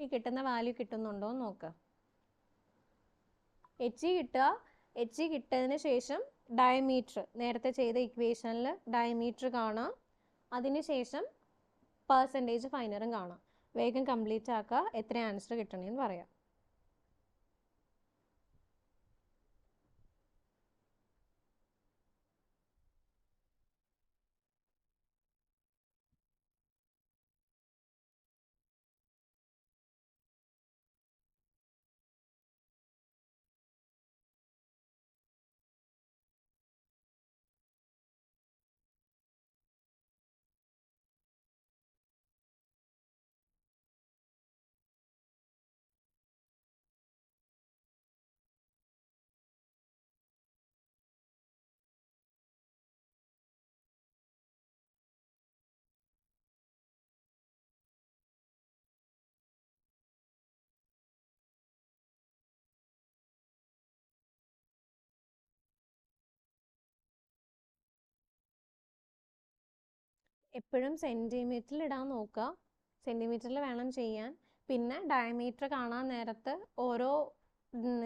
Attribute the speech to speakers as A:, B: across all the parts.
A: ഈ കിട്ടുന്ന വാല്യൂ കിട്ടുന്നുണ്ടോ എന്ന് നോക്കുക. എച്ച് കിട്ടുക. എച്ച് കിട്ടിയതിന് ശേഷം ഡയമീറ്റർ, നേരത്തെ ചെയ്ത ഇക്വേഷനിൽ ഡയമീറ്റർ കാണാം. അതിനുശേഷം പെർസെൻറ്റേജ് ഫൈനറും കാണാം. വേഗം കംപ്ലീറ്റ് ആക്കുക. എത്ര ആൻസർ കിട്ടണമെന്ന് പറയാം. എപ്പോഴും സെൻറ്റിമീറ്ററിൽ ഇടാൻ നോക്കുക. സെൻറ്റിമീറ്ററിൽ വേണം ചെയ്യാൻ. പിന്നെ ഡയമീറ്റർ കാണാൻ നേരത്ത് ഓരോ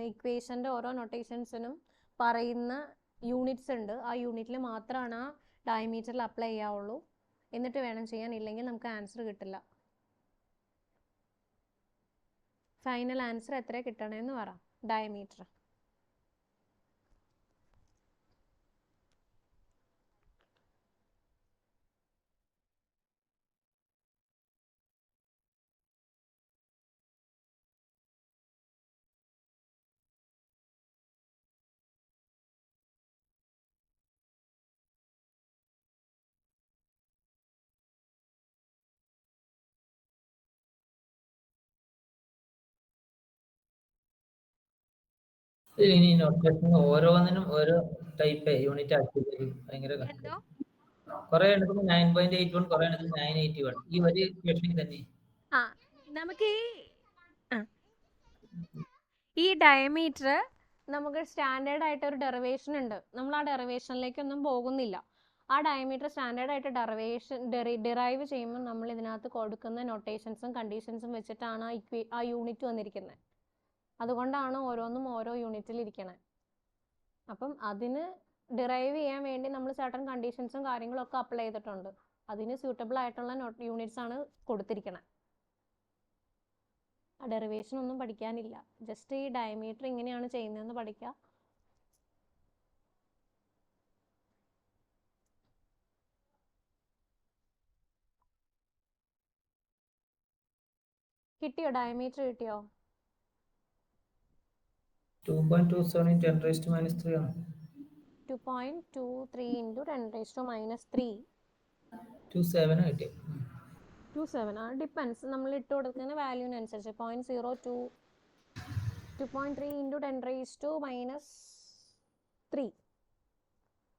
A: ഇക്വേഷൻ്റെ ഓരോ നൊട്ടേഷൻസിനും പറയുന്ന യൂണിറ്റ്സ് ഉണ്ട്. ആ യൂണിറ്റിൽ മാത്രമാണ് ആ ഡയമീറ്ററിൽ അപ്ലൈ ചെയ്യാവുള്ളൂ. എന്നിട്ട് വേണം ചെയ്യാൻ, ഇല്ലെങ്കിൽ നമുക്ക് ആൻസർ കിട്ടില്ല. ഫൈനൽ ആൻസർ എത്ര കിട്ടണമെന്ന് പറ. ഡയമീറ്റർ
B: ഇനി നൊട്ടേഷൻ ഓരോന്നിനും ഓരോ ടൈപ്പ് യൂണിറ്റ് ആക്കി ഭയങ്കര കുറെ എണ്ണത്തിന് 9.81, കുറെ എണ്ണത്തിന് 981. ഈ ഒരു ഇക്വേഷനിൽ തന്നെ
A: നമുക്ക് ഈ ഡയമീറ്റർ നമുക്ക് സ്റ്റാൻഡേർഡ് ആയിട്ട് ഒരു ഡെറിവേഷൻ ഉണ്ട്. നമ്മൾ ആ ഡെറിവേഷനിലേക്കൊന്നും പോകുന്നില്ല. ആ ഡയമീറ്റർ സ്റ്റാൻഡേർഡ് ആയിട്ട് ഡിറൈവ് ചെയ്യുമ്പോൾ നമ്മൾ ഇതിനകത്ത് കൊടുക്കുന്ന നൊട്ടേഷൻസും കണ്ടീഷൻസും വെച്ചിട്ടാണ് ആ യൂണിറ്റ് വന്നിരിക്കുന്നത്. അതുകൊണ്ടാണ് ഓരോന്നും ഓരോ യൂണിറ്റിൽ ഇരിക്കണേ. അപ്പം അതിന് ഡിറൈവ് ചെയ്യാൻ വേണ്ടി നമ്മൾ സർട്ടൺ കണ്ടീഷൻസും കാര്യങ്ങളൊക്കെ അപ്ലൈ ചെയ്തിട്ടുണ്ട്. അതിന് സ്യൂട്ടബിൾ ആയിട്ടുള്ള യൂണിറ്റ്സ് ആണ് കൊടുത്തിരിക്കുന്നത്. ആ ഡെറിവേഷൻ ഒന്നും പഠിക്കാനില്ല. ജസ്റ്റ് ഈ ഡയമീറ്റർ എങ്ങനെയാണ് ചെയ്യുന്നതെന്ന് പഠിക്കുക. കിട്ടിയോ? ഡയമീറ്റർ കിട്ടിയോ?
B: 2.27 × 10⁻³ ആണ്.
A: 2.23 × 10⁻³
B: 27 കിട്ടി.
A: 27 ആ ഡിപ്പെൻസ് നമ്മൾ ഇട്ട് കൊടുക്കുന്ന വാല്യൂവിനനുസരിച്ച്. 0.02 2.3 × 10⁻³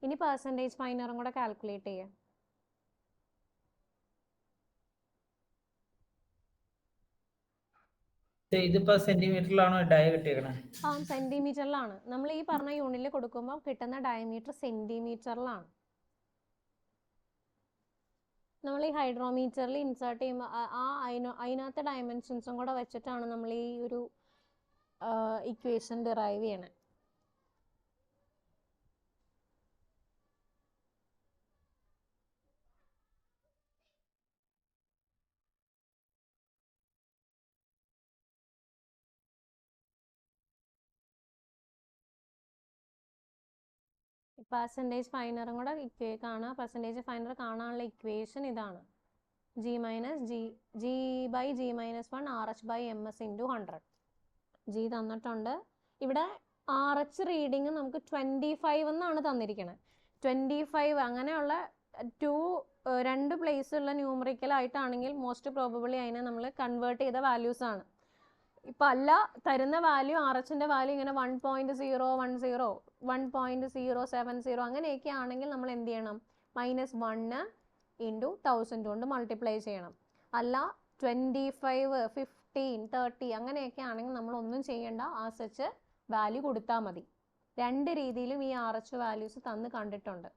A: ഇനി പെർസെൻറ്റേജ് ഫൈനറും കൂടെ കാൽക്കുലേറ്റ് ചെയ്യാം.
B: ഇതിപ്പോ സെന്റിമീറ്ററിലാണോ ഡയ കിട്ടിയേക്കണേ?
A: ആ സെന്റിമീറ്ററിലാണ്. നമ്മൾ ഈ പറഞ്ഞ യൂണിറ്റിൽ കൊടുക്കുമ്പോൾ കിട്ടുന്ന ഡയമീറ്റർ സെന്റിമീറ്ററിലാണ്. നമ്മൾ ഈ ഹൈഡ്രോമീറ്ററിൽ ഇൻസേർട്ട് ചെയ്യുമ്പോൾ അതിനകത്തെ ഡയമെൻഷൻസും കൂടെ വെച്ചിട്ടാണ് നമ്മൾ ഈ ഒരു ഇക്വേഷൻ ഡിറൈവ് ചെയ്യണേ. പെർസെൻറ്റേജ് ഫൈനറും കൂടെ കാണാം. പെർസെൻറ്റേജ് ഫൈനർ കാണാനുള്ള ഇക്വേഷൻ ഇതാണ്. G - G/G-1 RH/ms × 100. G തന്നിട്ടുണ്ട്. ഇവിടെ RH റീഡിങ് നമുക്ക് 25 എന്നാണ് തന്നിരിക്കുന്നത്. 25 അങ്ങനെയുള്ള രണ്ട് പ്ലേസുള്ള ന്യൂമറിക്കൽ ആയിട്ടാണെങ്കിൽ മോസ്റ്റ് പ്രോബബിളി അതിനെ നമ്മൾ കൺവേർട്ട് ചെയ്ത വാല്യൂസ് ആണ്. ഇപ്പം അല്ല, തരുന്ന വാല്യൂ RH-ൻ്റെ വാല്യൂ ഇങ്ങനെ 1.010 1.070 അങ്ങനെയൊക്കെ ആണെങ്കിൽ നമ്മൾ എന്ത് ചെയ്യണം? -1 × 1000 കൊണ്ട് മൾട്ടിപ്ലൈ ചെയ്യണം. അല്ല 25 15 30 അങ്ങനെയൊക്കെ ആണെങ്കിൽ നമ്മൾ ഒന്നും ചെയ്യേണ്ട, ആ സച്ച് വാല്യൂ കൊടുത്താൽ മതി. രണ്ട് രീതിയിലും ഈ RH വാല്യൂസ് തന്ന് കണ്ടിട്ടുണ്ട്.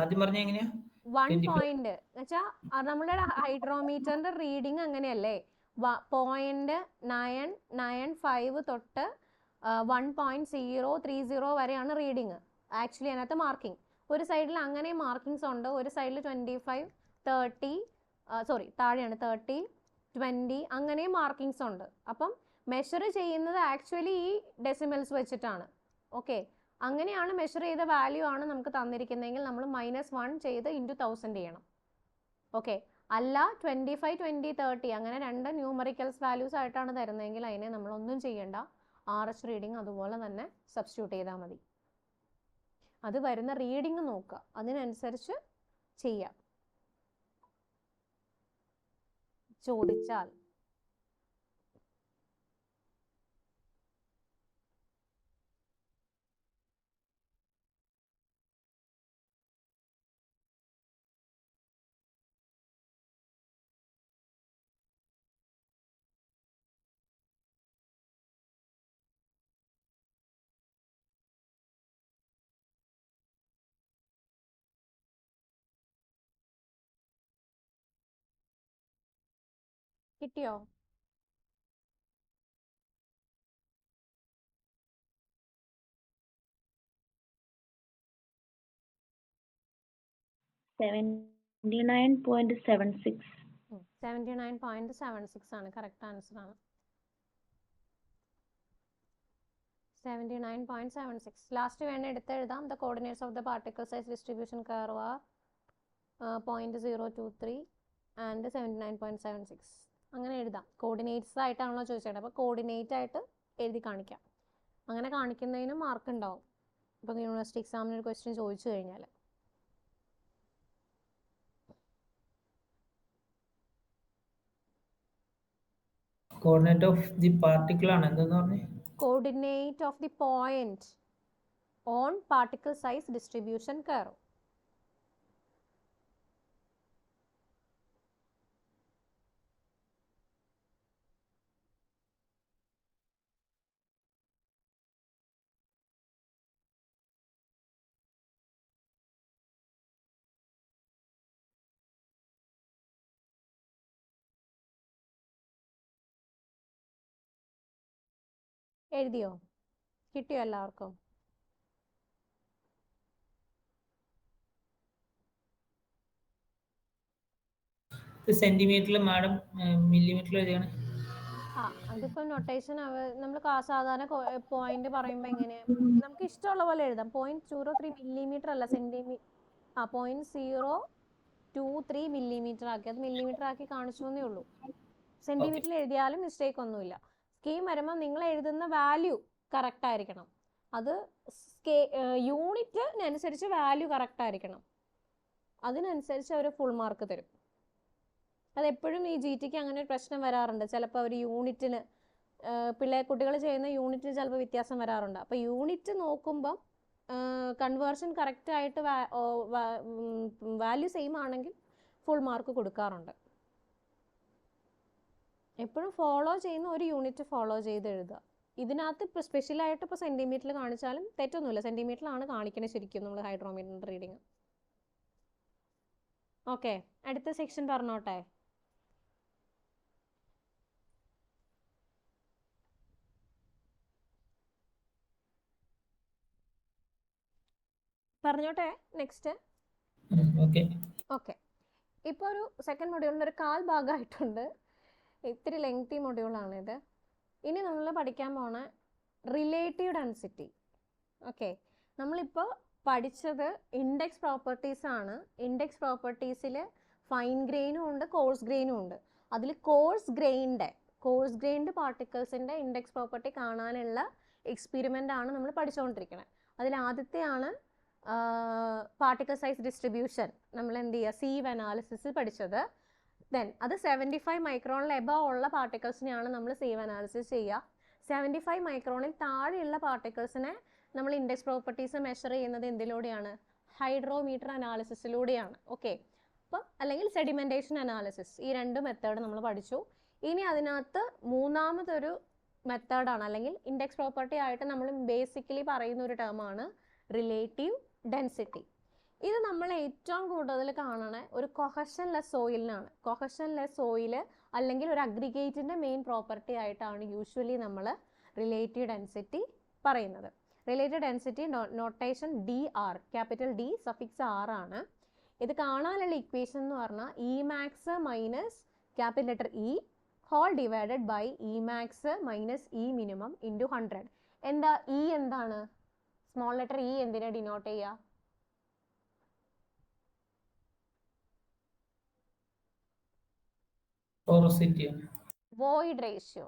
B: ആദ്യം പറഞ്ഞ എങ്ങനെയാ?
A: 1 പോയിന്റ് എന്നുവെച്ചാൽ നമ്മുടെ ഹൈഡ്രോമീറ്ററിന്റെ റീഡിങ് അങ്ങനെയല്ലേ 0.995 തൊട്ട് 1.030 വരെയാണ് റീഡിങ്. ആക്ച്വലി അതിനകത്ത് മാർക്കിംഗ് ഒരു സൈഡിൽ അങ്ങനെ മാർക്കിങ്സ് ഉണ്ട്, ഒരു സൈഡിൽ 25, 30 താഴെയാണ് 30, 20 അങ്ങനെ മാർക്കിങ്സ് ഉണ്ട്. അപ്പം മെഷർ ചെയ്യുന്നത് ആക്ച്വലി ഈ ഡെസിമൽസ് വെച്ചിട്ടാണ്. ഓക്കെ, അങ്ങനെയാണ് മെഷർ ചെയ്ത വാല്യൂ ആണ് നമുക്ക് തന്നിരിക്കുന്നതെങ്കിൽ നമ്മൾ -1 ചെയ്ത് × 1000 ചെയ്യണം. ഓക്കെ, അല്ല 25, 20, 30 അങ്ങനെ രണ്ട് ന്യൂമറിക്കൽസ് വാല്യൂസ് ആയിട്ടാണ് തരുന്നതെങ്കിൽ അതിനെ നമ്മളൊന്നും ചെയ്യേണ്ട, RH റീഡിങ് അതുപോലെ തന്നെ സബ്സ്റ്റിറ്റ്യൂട്ട് ചെയ്താൽ മതി. അത് വരുന്ന റീഡിങ് നോക്കുക, അതിനനുസരിച്ച് ചെയ്യാം. ചോദിച്ചാൽ കിട്ടിയോ?
C: $79.76.
A: 79.76 ആണ് കറക്റ്റ് ആൻസർ ആണ്. 79.76. ലാസ്റ്റ് വേണ എടുത്തെഴുതാം. The coordinates of the particle size distribution curve are 0.023 and 79.76. അങ്ങനെ എഴുതാം. കോർഡിനേറ്റ്സ് ആയിട്ടാണല്ലോ ചോദിച്ചത്, അപ്പോൾ കോർഡിനേറ്റ് ആയിട്ട് എഴുതി കാണിക്കാം. അങ്ങനെ കാണിക്കുന്നതിന് മാർക്ക് ഉണ്ടാവും. ഇപ്പം യൂണിവേഴ്സിറ്റി എക്സാമിന് ഒരു ക്വസ്റ്റ്യൻ ചോദിച്ചു കഴിഞ്ഞാൽ.
B: കോർഡിനേറ്റ് ഓഫ് ദി പാർട്ടിക്കിൾ ആണ് എന്തെന്ന് പറഞ്ഞേ?
A: Coordinate of the point on particle size distribution curve. എഴുതിയോ? കിട്ടിയോ എല്ലാവർക്കും?
B: സെന്റിമീറ്ററിൽ മാഡം മില്ലിമീറ്ററിൽ എഴുതിയാണ്.
A: അതിപ്പോ നൊട്ടേഷൻ നമ്മൾ സാധാരണ പോയിന്റ് പറയുമ്പോൾ എങ്ങനെ നമുക്ക് ഇഷ്ടമുള്ള പോലെ എഴുതാം. 0.03 മില്ലിമീറ്റർ അല്ല സെന്റിമീറ്റർ. 0.023 മില്ലിമീറ്റർ ആക്കി, അത് മില്ലിമീറ്റർ ആക്കി കാണിച്ചു എന്നേ ഉള്ളൂ. സെന്റിമീറ്ററിൽ എഴുതിയാലും മിസ്റ്റേക്ക് ഒന്നുമില്ല. സ്കീം വരുമ്പോൾ നിങ്ങൾ എഴുതുന്ന വാല്യൂ കറക്റ്റ് ആയിരിക്കണം. അത് യൂണിറ്റിനനുസരിച്ച് വാല്യൂ കറക്റ്റ് ആയിരിക്കണം. അതിനനുസരിച്ച് അവർ ഫുൾ മാർക്ക് തരും. അതെപ്പോഴും ഈ GTക്ക് അങ്ങനെ ഒരു പ്രശ്നം വരാറുണ്ട്. ചിലപ്പോൾ അവർ യൂണിറ്റിന് കുട്ടികൾ ചെയ്യുന്ന യൂണിറ്റിന് ചിലപ്പോൾ വ്യത്യാസം വരാറുണ്ട്. അപ്പോൾ യൂണിറ്റ് നോക്കുമ്പം കൺവേർഷൻ കറക്റ്റ് ആയിട്ട് വാല്യൂ സെയിം ആണെങ്കിൽ ഫുൾ മാർക്ക് കൊടുക്കാറുണ്ട്. എപ്പോഴും ഫോളോ ചെയ്യുന്ന ഒരു യൂണിറ്റ് ഫോളോ ചെയ്ത് എഴുതുക. ഇതിനകത്ത് ഇപ്പോൾ സ്പെഷ്യലായിട്ട് ഇപ്പോൾ സെൻറ്റിമീറ്ററിൽ കാണിച്ചാലും തെറ്റൊന്നുമില്ല. സെൻറ്റിമീറ്ററിലാണ് കാണിക്കുന്നത് ശരിക്കും നമ്മൾ ഹൈഡ്രോമീറ്ററിൻ്റെ റീഡിങ്. ഓക്കെ, അടുത്ത സെക്ഷൻ പറഞ്ഞോട്ടെ. പറഞ്ഞോട്ടെ നെക്സ്റ്റ്. ഓക്കെ, ഇപ്പോൾ ഒരു സെക്കൻഡ് മൊഡ്യൂളിൻ്റെ ഒരു കാൽ ഭാഗമായിട്ടുണ്ട്. ഇത്തിരി ലെങ്തി മൊഡ്യൂളാണിത്. ഇനി നമ്മൾ പഠിക്കാൻ പോണ റിലേറ്റീവ് ഡെൻസിറ്റി. ഓക്കെ, നമ്മളിപ്പോൾ പഠിച്ചത് ഇൻഡെക്സ് പ്രോപ്പർട്ടീസ് ആണ്. ഇൻഡെക്സ് പ്രോപ്പർട്ടീസിൽ ഫൈൻ ഗ്രെയിനും ഉണ്ട്, കോഴ്സ് ഗ്രെയിനും ഉണ്ട്. അതിൽ കോഴ്സ് ഗ്രെയിൻഡ് പാർട്ടിക്കിൾസിൻ്റെ ഇൻഡെക്സ് പ്രോപ്പർട്ടി കാണാനുള്ള എക്സ്പെരിമെൻ്റ് ആണ് നമ്മൾ പഠിച്ചുകൊണ്ടിരിക്കുന്നത്. അതിൽ ആദ്യത്തെയാണ് പാർട്ടിക്കിൾ സൈസ് ഡിസ്ട്രിബ്യൂഷൻ. നമ്മൾ എന്ത് ചെയ്യുക, സീവ് അനാലിസിസ് പഠിച്ചത്. ദെൻ അത് 75 മൈക്രോണിൽ എബവ് ഉള്ള പാർട്ടിക്കിൾസിനെയാണ് നമ്മൾ സീവ് അനാലിസിസ് ചെയ്യുക. 75 മൈക്രോണിൽ താഴെയുള്ള പാർട്ടിക്കിൾസിനെ നമ്മൾ ഇൻഡെക്സ് പ്രോപ്പർട്ടീസ് മെഷർ ചെയ്യുന്നത് എന്തിലൂടെയാണ്? ഹൈഡ്രോമീറ്റർ അനാലിസിസിലൂടെയാണ്. ഓക്കെ, അപ്പം അല്ലെങ്കിൽ സെഡിമെൻറ്റേഷൻ അനാലിസിസ്. ഈ രണ്ട് മെത്തേഡ് നമ്മൾ പഠിച്ചു. ഇനി അതിനകത്ത് മൂന്നാമതൊരു മെത്തേഡാണ്, അല്ലെങ്കിൽ ഇൻഡെക്സ് പ്രോപ്പർട്ടി ആയിട്ട് നമ്മൾ ബേസിക്കലി പറയുന്ന ഒരു ടേമാണ് റിലേറ്റീവ് ഡെൻസിറ്റി. ഇത് നമ്മൾ ഏറ്റവും കൂടുതൽ കാണണ ഒരു കൊഹഷൻലെസ് സോയിലിനാണ്. കൊഹഷൻലെസ് സോയിൽ അല്ലെങ്കിൽ ഒരു അഗ്രിഗേറ്റിന്റെ മെയിൻ പ്രോപ്പർട്ടി ആയിട്ടാണ് യൂഷ്വലി നമ്മൾ റിലേറ്റീവ് ഡെൻസിറ്റി പറയുന്നത്. Relative density notation D R, capital D suffix R ആണ്. ഇത് കാണാനുള്ള ഇക്വേഷൻ എന്ന് പറഞ്ഞാൽ E max minus capital letter E whole divided by E max minus E minimum into 100. എന്താ ഇ എന്താണ്? സ്മോൾ ലെറ്റർ ഇ എന്തിനെ denote ചെയ്യുക?
B: Porosity,
A: void ratio.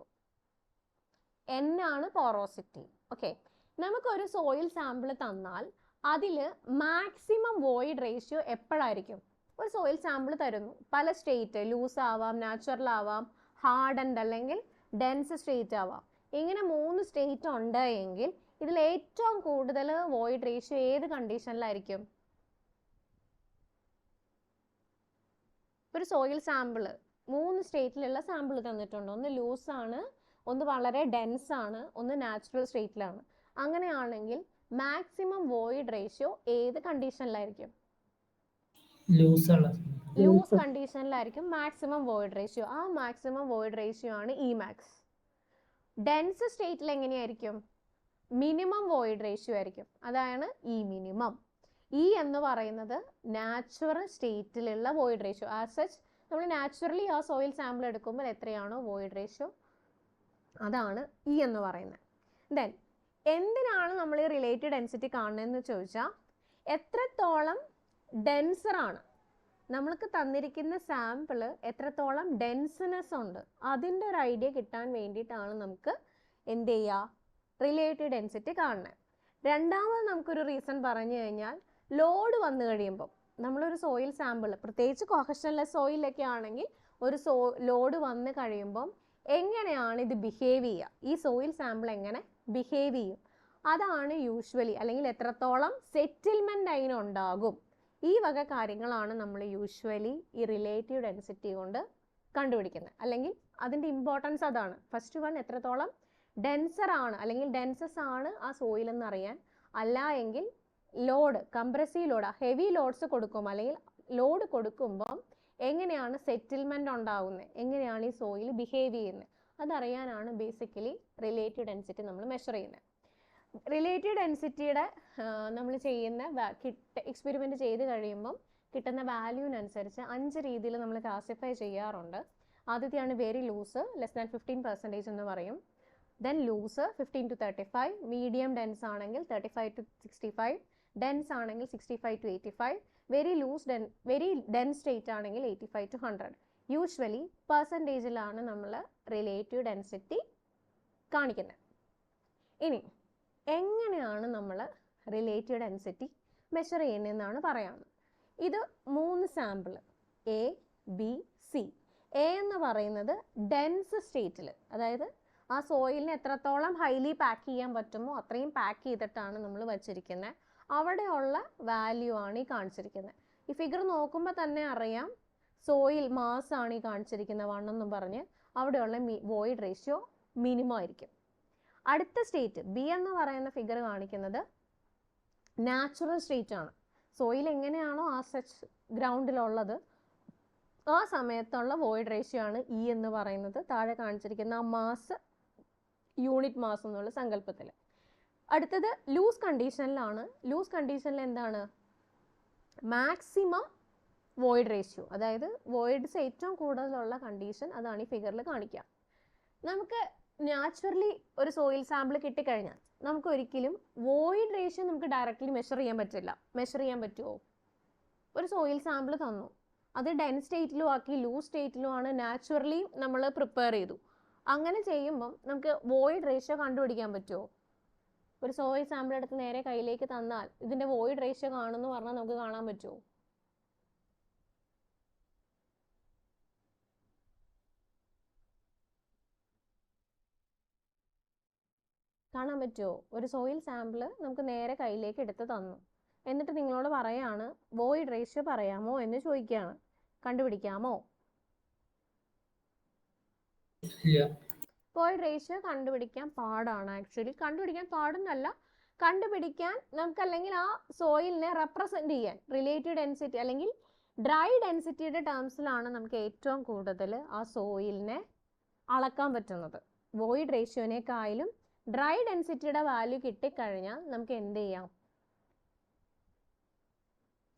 A: എൻ ആണ് പോറോസിറ്റി. ഓക്കെ, നമുക്കൊരു സോയിൽ സാമ്പിൾ തന്നാൽ അതിൽ മാക്സിമം വോയിഡ് റേഷ്യോ എപ്പോഴായിരിക്കും? ഒരു soil sample തരുന്നു, പല സ്റ്റേറ്റ്, ലൂസ് ആവാം, നാച്ചുറൽ ആവാം, ഹാർഡൻഡ് അല്ലെങ്കിൽ ഡെൻസ് സ്റ്റേറ്റ് ആവാം. ഇങ്ങനെ 3 സ്റ്റേറ്റ് ഉണ്ട് എങ്കിൽ ഇതിൽ ഏറ്റവും കൂടുതൽ വോയിഡ് റേഷ്യോ ഏത് കണ്ടീഷനിലായിരിക്കും? ഒരു സോയിൽ സാമ്പിൾ 3 സ്റ്റേറ്റിലുള്ള സാമ്പിൾ തന്നിട്ടുണ്ട്. ഒന്ന് ലൂസ് ആണ്, ഒന്ന് വളരെ ഡെൻസ് ആണ്, ഒന്ന് നാച്ചുറൽ സ്റ്റേറ്റിലാണ്. അങ്ങനെയാണെങ്കിൽ മാക്സിമം വോയിഡ് റേഷ്യോ ഏത് കണ്ടീഷനിലായിരിക്കും? ലൂസ് കണ്ടീഷനിലായിരിക്കും മാക്സിമം വോയിഡ് റേഷ്യോ. ആ മാക്സിമം വോയിഡ് റേഷ്യോ ആണ് ഇ മാക്സ്. ഡെൻസ് സ്റ്റേറ്റിൽ എങ്ങനെയായിരിക്കും? മിനിമം വോയിഡ് റേഷ്യോ ആയിരിക്കും, അതാണ് ഇ മിനിമം. ഇ എന്ന് പറയുന്നത് നാച്ചുറൽ സ്റ്റേറ്റിലുള്ള വോയിഡ് റേഷ്യോ. ആസ് സച്ച് നമ്മൾ നാച്ചുറലി ആ സോയിൽ സാമ്പിൾ എടുക്കുമ്പോൾ എത്രയാണോ വോയിഡ് റേഷ്യോ, അതാണ് ഇ എന്ന് പറയുന്നത്. ദെൻ എന്തിനാണ് നമ്മൾ ഈ റിലേറ്റീവ് ഡെൻസിറ്റി കാണുന്നതെന്ന് ചോദിച്ചാൽ, എത്രത്തോളം ഡെൻസറാണ് നമ്മൾക്ക് തന്നിരിക്കുന്ന സാമ്പിൾ, എത്രത്തോളം ഡെൻസ്നെസ് ഉണ്ട്, അതിൻ്റെ ഒരു ഐഡിയ കിട്ടാൻ വേണ്ടിയിട്ടാണ് നമുക്ക് എന്ത് ചെയ്യുക, റിലേറ്റീവ് ഡെൻസിറ്റി കാണുന്നത്. രണ്ടാമത് നമുക്കൊരു റീസൺ പറഞ്ഞു കഴിഞ്ഞാൽ, ലോഡ് വന്നു കഴിയുമ്പോൾ നമ്മളൊരു സോയിൽ സാമ്പിൾ, പ്രത്യേകിച്ച് കൊഹഷൻലെസ് സോയിലൊക്കെ ആണെങ്കിൽ ഒരു ലോഡ് വന്നു കഴിയുമ്പം എങ്ങനെയാണ് ഇത് ബിഹേവ് ചെയ്യുക, ഈ സോയിൽ സാമ്പിൾ എങ്ങനെ ബിഹേവ് ചെയ്യും, അതാണ് യൂഷ്വലി, അല്ലെങ്കിൽ എത്രത്തോളം സെറ്റിൽമെൻറ്റ് അതിനുണ്ടാകും, ഈ വക കാര്യങ്ങളാണ് നമ്മൾ യൂഷ്വലി ഈ റിലേറ്റീവ് ഡെൻസിറ്റി കൊണ്ട് കണ്ടുപിടിക്കുന്നത്. അല്ലെങ്കിൽ അതിൻ്റെ ഇമ്പോർട്ടൻസ് അതാണ്. ഫസ്റ്റ് വൺ, എത്രത്തോളം ഡെൻസർ ആണ് അല്ലെങ്കിൽ ഡെൻസസ് ആണ് ആ സോയിൽ എന്നറിയാൻ. അല്ല എങ്കിൽ load, compressive load, heavy lords കൊടുക്കും അല്ലെങ്കിൽ ലോഡ് കൊടുക്കുമ്പം എങ്ങനെയാണ് സെറ്റിൽമെൻറ്റ് ഉണ്ടാകുന്നത്, എങ്ങനെയാണ് ഈ സോയിൽ ബിഹേവ് ചെയ്യുന്നത്, അതറിയാനാണ് ബേസിക്കലി റിലേറ്റീവ് ഡെൻസിറ്റി നമ്മൾ മെഷർ ചെയ്യുന്നത്. റിലേറ്റീവ് ഡെൻസിറ്റിയുടെ നമ്മൾ ചെയ്യുന്ന എക്സ്പെരിമെൻറ്റ് ചെയ്ത് കഴിയുമ്പം കിട്ടുന്ന വാല്യൂവിനനുസരിച്ച് 5 രീതിയിൽ നമ്മൾ ക്ലാസിഫൈ ചെയ്യാറുണ്ട്. ആദ്യത്തെയാണ് വെരി ലൂസ്, <15% എന്ന് പറയും. Then loose 15 to 35, medium dense ആണെങ്കിൽ 35 to 65, ഡെൻസ് ആണെങ്കിൽ 65 to 85, വെരി ഡെൻസ് സ്റ്റേറ്റ് ആണെങ്കിൽ 85 to 100. യൂഷ്വലി പെർസെൻറ്റേജിലാണ് നമ്മൾ റിലേറ്റീവ് ഡെൻസിറ്റി കാണിക്കുന്നത്. ഇനി എങ്ങനെയാണ് നമ്മൾ റിലേറ്റീവ് ഡെൻസിറ്റി മെഷർ ചെയ്യുന്നതെന്നാണ് പറയാവുന്നത്. ഇത് 3 sample, A, B, C. A എന്ന് പറയുന്നത് ഡെൻസ് സ്റ്റേറ്റിൽ, അതായത് ആ സോയിലിനെ എത്രത്തോളം ഹൈലി പാക്ക് ചെയ്യാൻ പറ്റുമോ അത്രയും പാക്ക് ചെയ്തിട്ടാണ് നമ്മൾ വച്ചിരിക്കുന്നത്. അവിടെയുള്ള വാല്യൂ ആണ് ഈ കാണിച്ചിരിക്കുന്നത്. ഈ ഫിഗർ നോക്കുമ്പോൾ തന്നെ അറിയാം, സോയിൽ മാസ് ആണ് ഈ കാണിച്ചിരിക്കുന്നത് 1 എന്നും പറഞ്ഞ്. അവിടെയുള്ള വോയിഡ് റേഷ്യോ മിനിമം ആയിരിക്കും. അടുത്ത സ്റ്റേറ്റ് ബി എന്ന് പറയുന്ന ഫിഗർ കാണിക്കുന്നത് നാച്ചുറൽ സ്റ്റേറ്റ് ആണ്. സോയിൽ എങ്ങനെയാണോ ആ സച്ച് ഗ്രൗണ്ടിലുള്ളത് ആ സമയത്തുള്ള വോയിഡ് റേഷ്യോ ആണ് ഇ എന്ന് പറയുന്നത്. താഴെ കാണിച്ചിരിക്കുന്ന ആ മാസ്, യൂണിറ്റ് മാസ് എന്നുള്ള സങ്കല്പത്തിൽ. അടുത്തത് ലൂസ് കണ്ടീഷനിലാണ്. ലൂസ് കണ്ടീഷനിൽ എന്താണ്? മാക്സിമം വോയിഡ് റേഷ്യോ, അതായത് വോയിഡ്സ് ഏറ്റവും കൂടുതലുള്ള കണ്ടീഷൻ, അതാണ് ഈ ഫിഗറിൽ കാണിക്കുക. നമുക്ക് നാച്ചുറലി ഒരു സോയിൽ സാമ്പിൾ കിട്ടിക്കഴിഞ്ഞാൽ നമുക്ക് ഒരിക്കലും വോയിഡ് റേഷ്യോ നമുക്ക് ഡയറക്റ്റ്ലി മെഷർ ചെയ്യാൻ പറ്റില്ല. മെഷർ ചെയ്യാൻ പറ്റുമോ? ഒരു സോയിൽ സാമ്പിൾ തന്നു, അത് ഡെൻസ് സ്റ്റേറ്റിലും ആക്കി ലൂസ് സ്റ്റേറ്റിലും ആണ് നാച്ചുറലി നമ്മൾ പ്രിപ്പയർ ചെയ്തു. അങ്ങനെ ചെയ്യുമ്പം നമുക്ക് വോയിഡ് റേഷ്യോ കണ്ടുപിടിക്കാൻ പറ്റുമോ? ഒരു സോയിൽ സാമ്പിൾ എടുത്ത് നേരെ കയ്യിലേക്ക് തന്നാൽ ഇതിൻ്റെ വോയിഡ് റേഷ്യോ കാണുമെന്ന് പറഞ്ഞാൽ നമുക്ക് കാണാൻ പറ്റുമോ? കാണാൻ പറ്റുമോ? ഒരു സോയിൽ സാമ്പിൾ നമുക്ക് നേരെ കയ്യിലേക്ക് എടുത്ത് തന്നു, എന്നിട്ട് നിങ്ങളോട് പറയാണ് വോയിഡ് റേഷ്യോ പറയാമോ എന്ന് ചോദിക്കുകയാണ്. കണ്ടുപിടിക്കാമോ? വോയിഡ് റേഷ്യോ കണ്ടുപിടിക്കാൻ പാടാണ്. ആക്ച്വലി കണ്ടുപിടിക്കാൻ പാടുന്നല്ല, കണ്ടുപിടിക്കാൻ നമുക്ക് അല്ലെങ്കിൽ ആ സോയിലിനെ റെപ്രസെന്റ് ചെയ്യാൻ റിലേറ്റീവ് ഡെൻസിറ്റി അല്ലെങ്കിൽ ഡ്രൈ ഡെൻസിറ്റിയുടെ ടേംസിലാണ് നമുക്ക് ഏറ്റവും കൂടുതൽ ആ സോയിലിനെ അളക്കാൻ പറ്റുന്നത്. വോയിഡ് റേഷ്യോനേക്കാളും ഡ്രൈ ഡെൻസിറ്റിയുടെ വാല്യൂ കിട്ടിക്കഴിഞ്ഞാൽ നമുക്ക് എന്ത് ചെയ്യാം,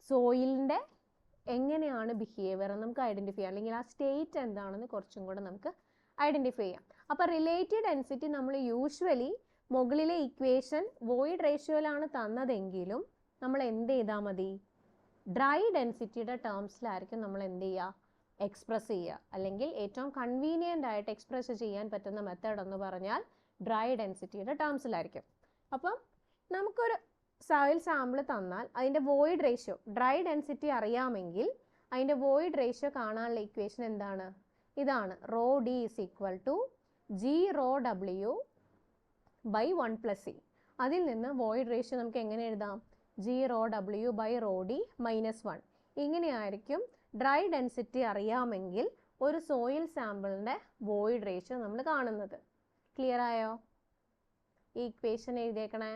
A: സോയിലിൻ്റെ എങ്ങനെയാണ് ബിഹേവിയർ നമുക്ക് ഐഡൻറ്റിഫൈ ചെയ്യാം, അല്ലെങ്കിൽ ആ സ്റ്റേറ്റ് എന്താണെന്ന് കുറച്ചും കൂടെ നമുക്ക് ഐഡൻറ്റിഫൈ ചെയ്യാം. അപ്പോൾ റിലേറ്റീവ് ഡെൻസിറ്റി നമ്മൾ യൂഷ്വലി മുകളിലെ ഇക്വേഷൻ വോയിഡ് റേഷ്യോയിലാണ് തന്നതെങ്കിലും നമ്മൾ എന്ത് ചെയ്താൽ മതി, ഡ്രൈ ഡെൻസിറ്റിയുടെ ടേംസിലായിരിക്കും നമ്മൾ എന്ത് ചെയ്യുക, എക്സ്പ്രസ് ചെയ്യുക. അല്ലെങ്കിൽ ഏറ്റവും കൺവീനിയൻ്റ് ആയിട്ട് എക്സ്പ്രസ് ചെയ്യാൻ പറ്റുന്ന മെത്തേഡ് എന്ന് പറഞ്ഞാൽ ഡ്രൈ ഡെൻസിറ്റിയുടെ ടേംസിലായിരിക്കും. അപ്പം നമുക്കൊരു സോയിൽ സാമ്പിൾ തന്നാൽ അതിൻ്റെ വോയിഡ് റേഷ്യോ, ഡ്രൈ ഡെൻസിറ്റി അറിയാമെങ്കിൽ അതിൻ്റെ വോയിഡ് റേഷ്യോ കാണാനുള്ള ഇക്വേഷൻ എന്താണ്, ഇതാണ്. Rho D is equal to G rho W by 1+c. അതിൽ നിന്ന് വോയിഡ് റേഷ്യോ നമുക്ക് എങ്ങനെ എഴുതാം, G rho W by rho D -1. ഇങ്ങനെയായിരിക്കും ഡ്രൈ ഡെൻസിറ്റി അറിയാമെങ്കിൽ ഒരു സോയിൽ സാമ്പിളിൻ്റെ വോയിഡ് റേഷ്യോ നമ്മൾ കാണുന്നത്. ക്ലിയർ ആയോ? ഈ ഇക്വേഷൻ എഴുതിയേക്കണേ.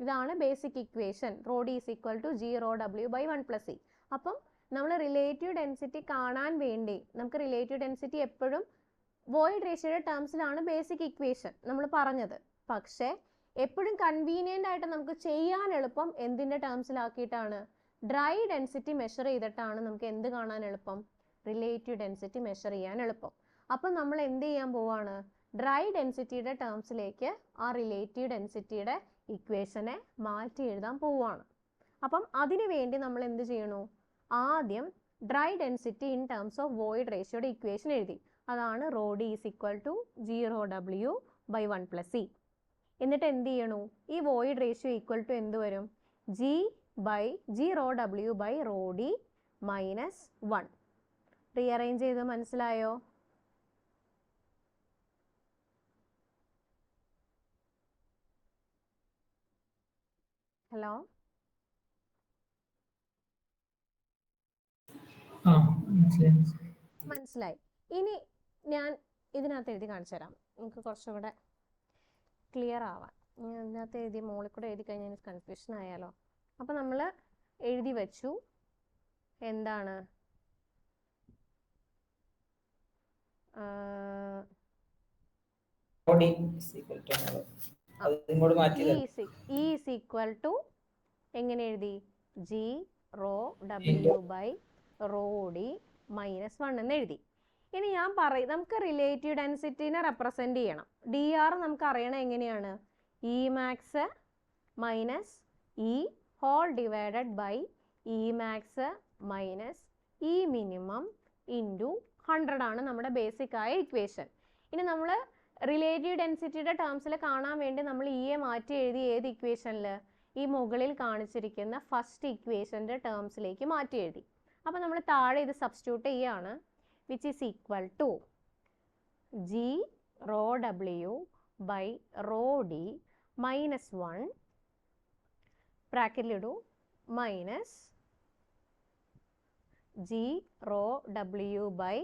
A: ഇതാണ് basic equation. Rho D is equal to G rho W by 1+c. അപ്പം നമ്മൾ റിലേറ്റീവ് ഡെൻസിറ്റി കാണാൻ വേണ്ടി നമുക്ക് റിലേറ്റീവ് ഡെൻസിറ്റി എപ്പോഴും വോയിഡ് റേഷ്യോയുടെ ടേംസിലാണ് ബേസിക് ഇക്വേഷൻ നമ്മൾ പറഞ്ഞത്. പക്ഷേ എപ്പോഴും കൺവീനിയൻ്റ് ആയിട്ട് നമുക്ക് ചെയ്യാൻ എളുപ്പം എന്തിൻ്റെ ടേംസിലാക്കിയിട്ടാണ്, ഡ്രൈ ഡെൻസിറ്റി മെഷർ ചെയ്തിട്ടാണ് നമുക്ക് എന്ത് കാണാൻ എളുപ്പം, റിലേറ്റീവ് ഡെൻസിറ്റി മെഷർ ചെയ്യാൻ എളുപ്പം. അപ്പം നമ്മൾ എന്ത് ചെയ്യാൻ പോവാണ്, ഡ്രൈ ഡെൻസിറ്റിയുടെ ടേംസിലേക്ക് ആ റിലേറ്റീവ് ഡെൻസിറ്റിയുടെ ഇക്വേഷനെ മാറ്റി എഴുതാൻ പോവുകയാണ്. അപ്പം അതിനു വേണ്ടി നമ്മൾ എന്ത് ചെയ്യണു, ആദ്യം dry density in terms of void റേഷ്യോയുടെ ഇക്വേഷൻ എഴുതി. അതാണ് rho D is equal to G rho W by 1+c. എന്നിട്ട് എന്ത് ചെയ്യണു, ഈ വോയിഡ് റേഷ്യോ ഈക്വൽ ടു എന്ത് വരും, G rho W by rho D -1. Rearrange ചെയ്ത് മനസ്സിലായോ? ഹലോ, മനസ്സിലായി? ഇനി ഞാൻ ഇതിനകത്ത് എഴുതി കാണിച്ചു തരാം, നമുക്ക് കുറച്ചുകൂടെ ക്ലിയർ ആവാൻ. ഇതിനകത്ത് എഴുതി മുകളിൽ കൂടെ എഴുതി കഴിഞ്ഞാൽ എനിക്ക് കൺഫ്യൂഷൻ ആയാലോ. അപ്പം നമ്മൾ എഴുതി വെച്ചു എന്താണ്, E is equal to എങ്ങനെ എഴുതി, G rho W by rho D -1 എന്ന് എഴുതി. ഇനി ഞാൻ പറയും, നമുക്ക് റിലേറ്റീവ് ഡെൻസിറ്റിനെ റെപ്രസെന്റ് ചെയ്യണം. ഡി ആർ നമുക്ക് അറിയണം എങ്ങനെയാണ്, E max minus E whole divided by E max minus E minimum into 100 ആണ് നമ്മുടെ ബേസിക് ആയ ഇക്വേഷൻ. ഇനി നമ്മൾ റിലേറ്റീവ് ഡെൻസിറ്റിയുടെ ടേംസിൽ കാണാൻ വേണ്ടി നമ്മൾ ഇയെ മാറ്റി എഴുതി ഏത് ഇക്വേഷനിൽ, ഈ മുകളിൽ കാണിച്ചിരിക്കുന്ന ഫസ്റ്റ് ഇക്വേഷൻ്റെ ടേംസിലേക്ക് മാറ്റി എഴുതി. അപ്പോൾ നമ്മൾ താഴെ ഇത് സബ്സ്റ്റിറ്റ്യൂട്ട് ചെയ്യുകയാണ്, which is equal to G rho W by rho D -1 ബ്രാക്കറ്റിലിടൂ minus G rho W by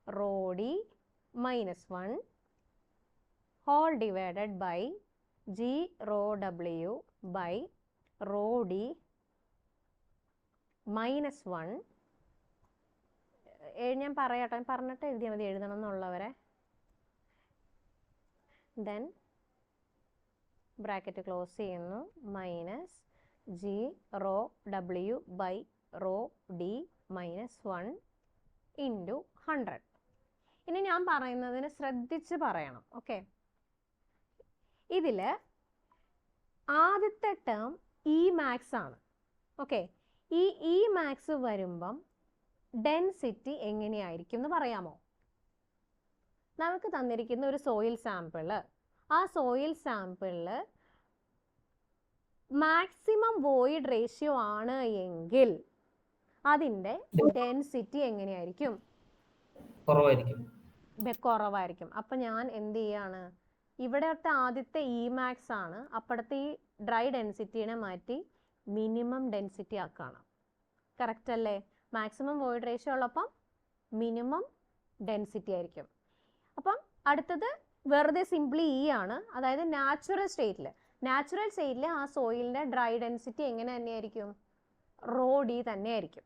A: rho D -1 whole divided by G rho W by rho D -1. ഞാൻ പറയാട്ടോ, പറഞ്ഞിട്ട് എഴുതിയാൽ മതി എഴുതണം എന്നുള്ളവരെ. ദെൻ ബ്രാക്കറ്റ് ക്ലോസ് ചെയ്യുന്നു, minus G rho W by rho D -1 into 100. ഇനി ഞാൻ പറയുന്നതിന് ശ്രദ്ധിച്ച് പറയണം, ഓക്കെ. ഇതിൽ ആദ്യത്തെ ടേം ഇ മാക്സ് ആണ്, ഓക്കെ. ഈ ഇ മാക്സ് വരുമ്പം ഡെൻസിറ്റി എങ്ങനെയായിരിക്കും എന്ന് പറയാമോ? നമുക്ക് തന്നിരിക്കുന്ന ഒരു സോയിൽ സാമ്പിള്, ആ സോയിൽ സാമ്പിളിൽ മാക്സിമം വോയിഡ് റേഷ്യോ ആണ് എങ്കിൽ അതിൻ്റെ ഡെൻസിറ്റി എങ്ങനെയായിരിക്കും? കുറവായിരിക്കും. അപ്പം ഞാൻ എന്ത് ചെയ്യാണ്, ഇവിടത്തെ ആദ്യത്തെ ഇ മാക്സ് ആണ്, അപ്പോഴത്തെ ഈ ഡ്രൈ ഡെൻസിറ്റിനെ മാറ്റി മിനിമം ഡെൻസിറ്റി ആക്കുകയാണ്. കറക്റ്റ് അല്ലേ? മാക്സിമം വോയിഡ് റേഷ്യോ ഉള്ളപ്പം മിനിമം ഡെൻസിറ്റി ആയിരിക്കും. അപ്പം അടുത്തത് വെറുതെ സിംപ്ലി ഇ ആണ്. അതായത് നാച്ചുറൽ സ്റ്റേറ്റിൽ ആ സോയിലിന്റെ ഡ്രൈ ഡെൻസിറ്റി എങ്ങനെ തന്നെയായിരിക്കും? റോ ഡി തന്നെയായിരിക്കും.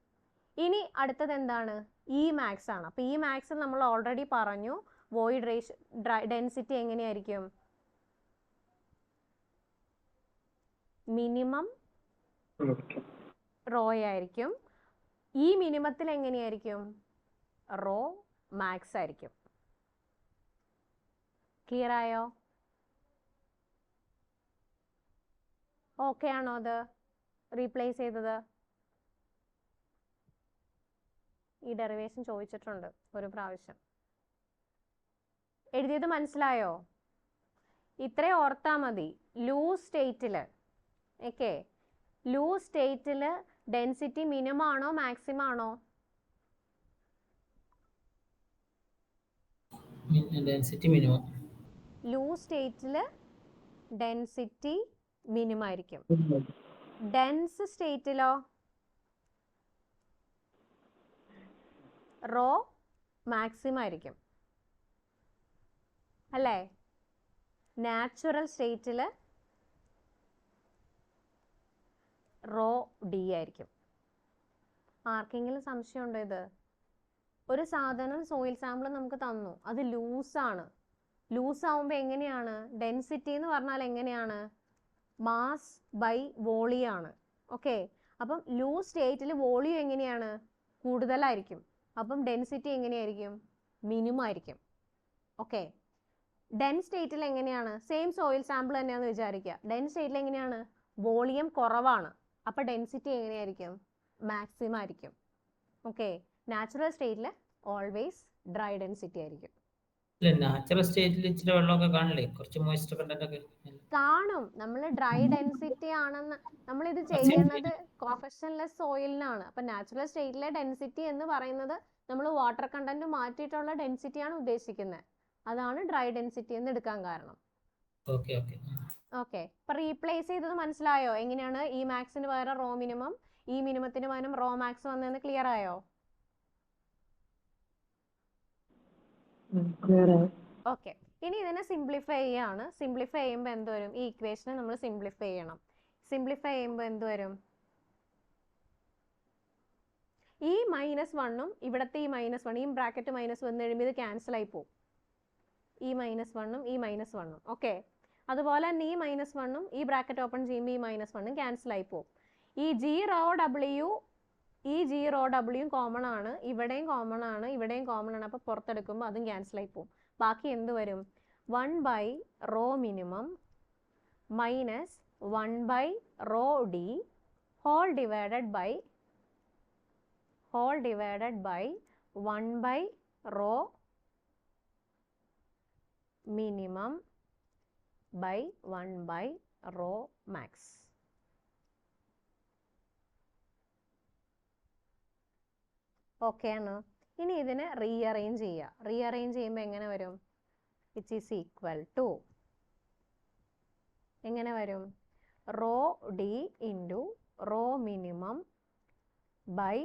A: ഇനി അടുത്തത് എന്താണ്? ഇ മാക്സ് ആണ്. അപ്പോൾ ഇ മാക്സ് നമ്മൾ ഓൾറെഡി പറഞ്ഞു, വോയിഡ് ഡ്രൈ ഡെൻസിറ്റി എങ്ങനെയായിരിക്കും? മിനിമം റോ ആയിരിക്കും. ഈ മിനിമത്തിൽ എങ്ങനെയായിരിക്കും? റോ മാക്സ് ആയിരിക്കും. ക്ലിയർ ആയോ? ഓക്കെ ആണോ അത് റീപ്ലേസ് ചെയ്തത്? ഈ ഡെറിവേഷൻ ചോദിച്ചിട്ടുണ്ട് ഒരു പ്രാവശ്യം. എഴുതിയത് മനസ്സിലായോ? ഇത്രയും ഓർത്താ മതി. ലൂസ് സ്റ്റേറ്റിൽ ഡെൻസിറ്റി മിനിമം ആണോ മാക്സിമം ആണോ?
B: Density minimum.
A: ലൂസ് സ്റ്റേറ്റിൽ ഡെൻസിറ്റി മിനിമം ആയിരിക്കും. ഡെൻസ് സ്റ്റേറ്റിലോ റോ മാക്സിമം ആയിരിക്കും അല്ലേ? നാച്ചുറൽ സ്റ്റേറ്റിൽ റോ ഡി ആയിരിക്കും. ആർക്കെങ്കിലും സംശയമുണ്ടോ? ഇത് ഒരു സാധനം സോയിൽ സാമ്പിൾ നമുക്ക് തന്നു, അത് ലൂസാണ്. ലൂസ് ആവുമ്പോൾ എങ്ങനെയാണ്? ഡെൻസിറ്റി എന്ന് പറഞ്ഞാൽ എങ്ങനെയാണ്? മാസ് ബൈ വോളിയം ആണ്. ഓക്കെ, അപ്പം ലൂസ് സ്റ്റേറ്റിൽ വോളിയം എങ്ങനെയാണ്? കൂടുതലായിരിക്കും. അപ്പം ഡെൻസിറ്റി എങ്ങനെയായിരിക്കും? മിനിമം ആയിരിക്കും. ഓക്കെ, ഡെൻസ് സ്റ്റേറ്റിൽ എങ്ങനെയാണ്? സെയിം സോയിൽ സാമ്പിൾ തന്നെയാണെന്ന് വിചാരിക്കുക. ഡെൻസ് സ്റ്റേറ്റിൽ എങ്ങനെയാണ്? വോളിയം കുറവാണ്. അപ്പം ഡെൻസിറ്റി എങ്ങനെയായിരിക്കും? മാക്സിമം ആയിരിക്കും. ഓക്കെ, നാച്ചുറൽ സ്റ്റേറ്റിൽ ഓൾവേസ് ഡ്രൈ ഡെൻസിറ്റി ആയിരിക്കും.
B: നാച്ചുറൽ സ്റ്റേറ്റിൽ ഇച്ചിരി വെള്ളമൊക്കെ കാണില്ലേ? കുറച്ച് മോയ്സ്ചർ കണ്ടന്റ് ഒക്കെ
A: കാണും. നമ്മൾ ഡ്രൈ ഡെൻസിറ്റി ആണെന്ന് നമ്മൾ ഇത് ചെയ്യുന്നത് പ്രൊഫഷണൽ സോയിലിനാണ്. അപ്പൊ നാച്ചുറൽ സ്റ്റേറ്റിലെ ഡെൻസിറ്റി എന്ന് പറയുന്നത് നമ്മൾ വാട്ടർ കണ്ടന്റ് മാറ്റിയിട്ടുള്ള ഡെൻസിറ്റി ആണ് ഉദ്ദേശിക്കുന്നത്. അതാണ് ഡ്രൈ ഡെൻസിറ്റി എന്ന് എടുക്കാൻ കാരണം. ഓക്കെ, അപ്പൊ റീപ്ലേസ് ചെയ്തത് മനസ്സിലായോ? എങ്ങനെയാണ് ഈ മാക്സിന് പകരം റോ മിനിമം, ഈ മിനിമത്തിന് പകരം റോ മാക്സ് വന്നതെന്ന് ക്ലിയർ ആയോ? ഓക്കെ, ഇനി ഇതിനെ സിംപ്ലിഫൈ ചെയ്യാണ്. സിംപ്ലിഫൈ ചെയ്യുമ്പോൾ എന്ത് വരും? ഈ ഇക്വേഷനെ നമ്മൾ സിംപ്ലിഫൈ ചെയ്യണം. സിംപ്ലിഫൈ ചെയ്യുമ്പോൾ എന്ത് വരും? ഈ -1ഉം ഇവിടത്തെ ഈ -1, ഈ ബ്രാക്കറ്റ് മൈനസ് വന്നു കഴിയുമ്പോൾ ഇത് ക്യാൻസൽ ആയി പോകും. ഈ -1ഉം ഈ -1ഉം. ഓക്കെ, അതുപോലെ തന്നെ ഈ -1ഉം ഈ ബ്രാക്കറ്റ് ഓപ്പൺ ചെയ്യുമ്പോൾ ഈ -1ഉം ക്യാൻസൽ ആയി പോകും. ഈ ജി റോ ഡബ്ല്യു കോമൺ ആണ്, ഇവിടെയും കോമൺ ആണ്, ഇവിടെയും കോമൺ ആണ്. അപ്പോൾ പുറത്തെടുക്കുമ്പോൾ അതും ക്യാൻസൽ ആയി പോകും. ബാക്കി എന്ത് വരും? 1 rho minimum minus 1 rho D whole divided by 1 rho minimum by 1 rho max. Okay ആണ്. ഇനി ഇതിനെ റീഅറേഞ്ച് ചെയ്യുക. റീഅറേഞ്ച് ചെയ്യുമ്പോൾ എങ്ങനെ വരും? വിച്ച് ഈസ് ഈക്വൽ ടു എങ്ങനെ വരും? Rho D into rho minimum by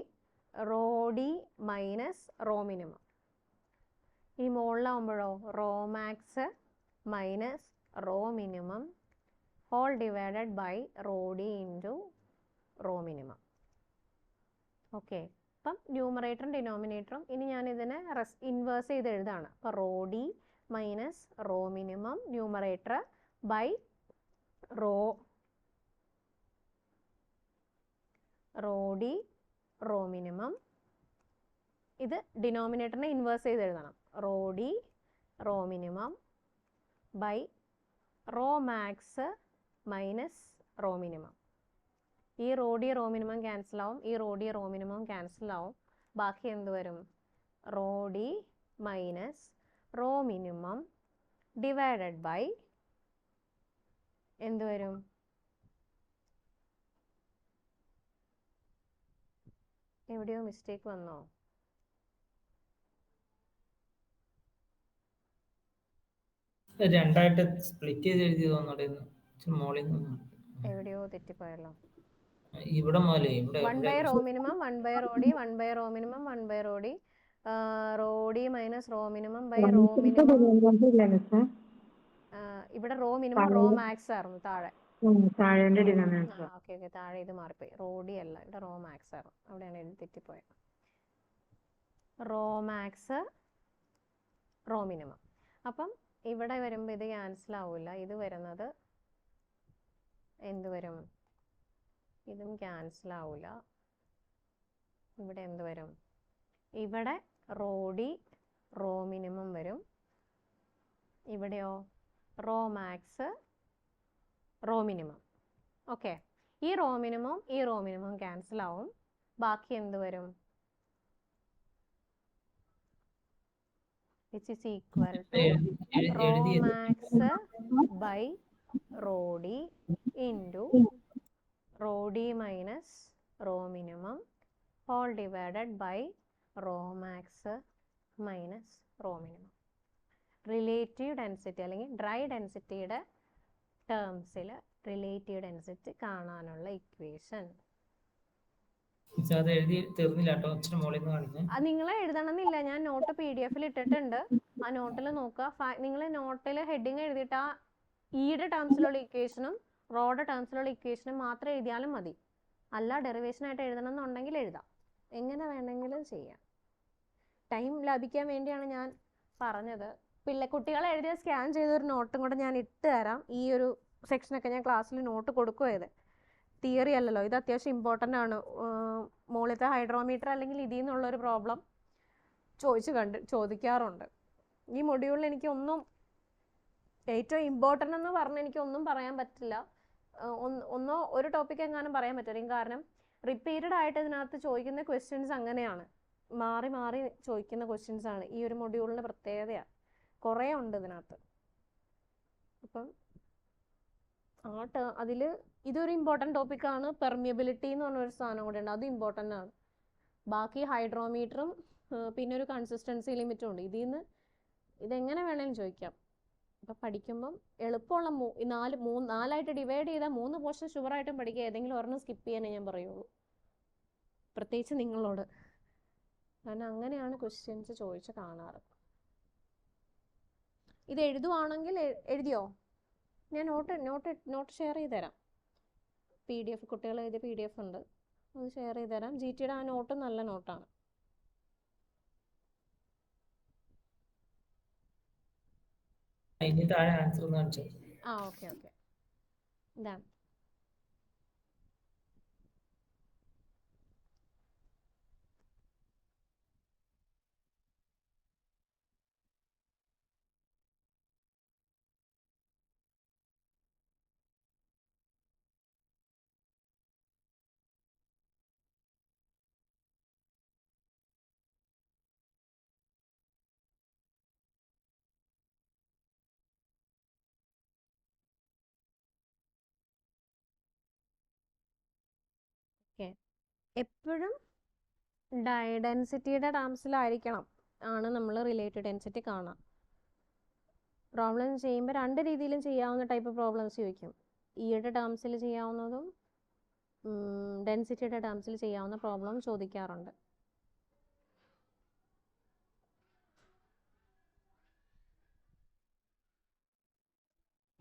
A: rho D minus rho minimum. ഈ മുകളിലാവുമ്പോഴോ rho max minus rho minimum whole divided by rho D into rho minimum. Okay, അപ്പം ന്യൂമറേറ്ററും ഡിനോമിനേറ്ററും ഇനി ഞാൻ ഇതിനെ ഇൻവേഴ്സ് ചെയ്ത് എഴുതാണ്. അപ്പോൾ rho D minus rho minimum numerator by rho D rho minimum. ഇത് ഡിനോമിനേറ്ററിനെ ഇൻവേഴ്സ് ചെയ്ത് എഴുതണം. Rho D rho minimum by rho max minus rho minimum. ഈ rho D rho minimum cancel ആവും, ഈ rho D rho minimum cancel ആവും. ബാക്കി എന്ത് വരും? Rho D minus rho minimum divided by എന്ത് വരും? എവിടെയോ മിസ്റ്റേക്ക് വന്നോ?
B: രണ്ടായിട്ട് സ്പ്ലിറ്റ് ചെയ്ത് എഴുതി തോന്നുന്നു.
A: എവിടെയോ തെറ്റിപ്പോയല്ലോ.
B: ഇവിടെ മുതലേ
A: 1 rho minimum 1 rho D 1 rho minimum 1 rho D rho D minus rho minimum by rho minimum ഇവിടെ റോ മിനിമം റോ മാക്സ് ആയിരുന്നു താഴെ.
C: താഴെ
A: ഓക്കെ ഓക്കെ, താഴെ ഇത് മാറിപ്പോയി. റോ ഡി അല്ല, ഇവിടെ റോ മാക്സ് ആയിരുന്നു, അവിടെയാണ് എഴുതി തെറ്റിപ്പോയത്. Rho max rho minimum. അപ്പം ഇവിടെ വരുമ്പോൾ ഇത് ക്യാൻസൽ ആവില്ല. ഇത് വരുന്നത് എന്ത് വരും? ഇതും ക്യാൻസൽ ആവില്ല. ഇവിടെ എന്ത് വരും? ഇവിടെ റോ ഡി റോ മിനിമം വരും. ഇവിടെയോ rho max rho minimum. Okay, ഈ റോ മിനിമം ക്യാൻസൽ ആവും. ബാക്കി എന്ത് വരും? Which is equal to rho max by rho d into rho d minus rho minimum whole divided by rho max minus rho minimum. Relative density അല്ലെങ്കിൽ dry ഡെൻസിറ്റിയുടെ ടേംസിൽ relative density കാണാനുള്ള equation.
B: അത് എഴുതി തീർന്നില്ല കേട്ടോ, ഇച്ചിരി മുകളിൽ നിന്ന് കാണിക്കുന്നത്.
A: അത് നിങ്ങളെ എഴുതണമെന്നില്ല, ഞാൻ നോട്ട് PDF ഇട്ടിട്ടുണ്ട്. ആ നോട്ടിൽ നോക്കുക. നിങ്ങൾ നോട്ടിൽ ഹെഡിങ് എഴുതിയിട്ട് ആ ഇയുടെ ടേംസിലുള്ള ഇക്വേഷനും റോയുടെ ടേംസിലുള്ള ഇക്വേഷനും മാത്രം എഴുതിയാലും മതി. അല്ല ഡെറിവേഷൻ ആയിട്ട് എഴുതണം എന്നുണ്ടെങ്കിൽ എഴുതാം, എങ്ങനെ വേണമെങ്കിലും ചെയ്യാം. ടൈം ലാഭിക്കാൻ വേണ്ടിയാണ് ഞാൻ പറഞ്ഞത്. കുട്ടികളെ എഴുതിയ സ്കാൻ ചെയ്തൊരു നോട്ടും കൂടെ ഞാൻ ഇട്ട് തരാം. ഈ ഒരു സെക്ഷനൊക്കെ ഞാൻ ക്ലാസ്സിൽ നോട്ട് കൊടുക്കുകയത്. തിയറി അല്ലല്ലോ, ഇത് അത്യാവശ്യം ഇമ്പോർട്ടൻ്റ് ആണ്. മുകളിലത്തെ ഹൈഡ്രോമീറ്റർ അല്ലെങ്കിൽ ഇതിൽ നിന്നുള്ളൊരു പ്രോബ്ലം ചോദിക്കാറുണ്ട്. ഈ മൊഡ്യൂളിൽ എനിക്കൊന്നും ഏറ്റവും ഇമ്പോർട്ടൻ്റ് എന്ന് പറഞ്ഞ് എനിക്കൊന്നും പറയാൻ പറ്റില്ല. ഒന്നോ ഒരു ടോപ്പിക് എങ്ങാനും പറയാൻ പറ്റും. കാരണം റിപ്പീറ്റഡ് ആയിട്ട് ഇതിനകത്ത് ചോദിക്കുന്ന ക്വസ്റ്റ്യൻസ് അങ്ങനെയാണ്, മാറി മാറി ചോദിക്കുന്ന ക്വസ്റ്റ്യൻസ് ആണ്. ഈ ഒരു മൊഡ്യൂളിൻ്റെ പ്രത്യേകതയാണ്, കുറേ ഉണ്ട് ഇതിനകത്ത്. അപ്പം അതിൽ ഇതൊരു ഇമ്പോർട്ടൻ്റ് ടോപ്പിക്കാണ്. പെർമിയബിലിറ്റി എന്ന് പറഞ്ഞൊരു സാധനം കൂടെ ഉണ്ട്, അത് ഇമ്പോർട്ടൻ്റ് ആണ്. ബാക്കി ഹൈഡ്രോമീറ്ററും പിന്നെ ഒരു കൺസിസ്റ്റൻസി ലിമിറ്റും ഉണ്ട്. ഇതിൽ നിന്ന് ഇതെങ്ങനെ വേണമെങ്കിലും ചോദിക്കാം. അപ്പം പഠിക്കുമ്പം എളുപ്പമുള്ള നാലായിട്ട് ഡിവൈഡ് ചെയ്താൽ 3 പോർഷൻ ഷുവറായിട്ടും പഠിക്കുക. ഏതെങ്കിലും ഒരെണ്ണം സ്കിപ്പ് ചെയ്യാനേ ഞാൻ പറയുള്ളൂ, പ്രത്യേകിച്ച് നിങ്ങളോട്. കാരണം അങ്ങനെയാണ് ക്വസ്റ്റ്യൻസ് ചോദിച്ച് കാണാറ്. ഇത് എഴുതുവാണെങ്കിൽ എഴുതിയോ? ഞാൻ നോട്ട് ഷെയർ ചെയ്ത് തരാം. PDF കുട്ടികൾ എഴുതിയ PDF ഉണ്ട്, അത് ഷെയർ ചെയ്ത് തരാം. GTയുടെ ആ നോട്ട് നല്ല നോട്ടാണ്. ഓക്കെ ഓക്കെ, ഇതാണ്. എപ്പോഴും ഡെൻസിറ്റിയുടെ ടേംസിലായിരിക്കണം ആണ് നമ്മൾ റിലേറ്റീവ് ഡെൻസിറ്റി കാണാം. പ്രോബ്ലം ചെയ്യുമ്പോൾ 2 രീതിയിലും ചെയ്യാവുന്ന ടൈപ്പ് പ്രോബ്ലംസ് ചോദിക്കും. ഇയുടെ ടേംസിൽ ചെയ്യാവുന്നതും ഡെൻസിറ്റിയുടെ ടേംസിൽ ചെയ്യാവുന്ന പ്രോബ്ലം ചോദിക്കാറുണ്ട്.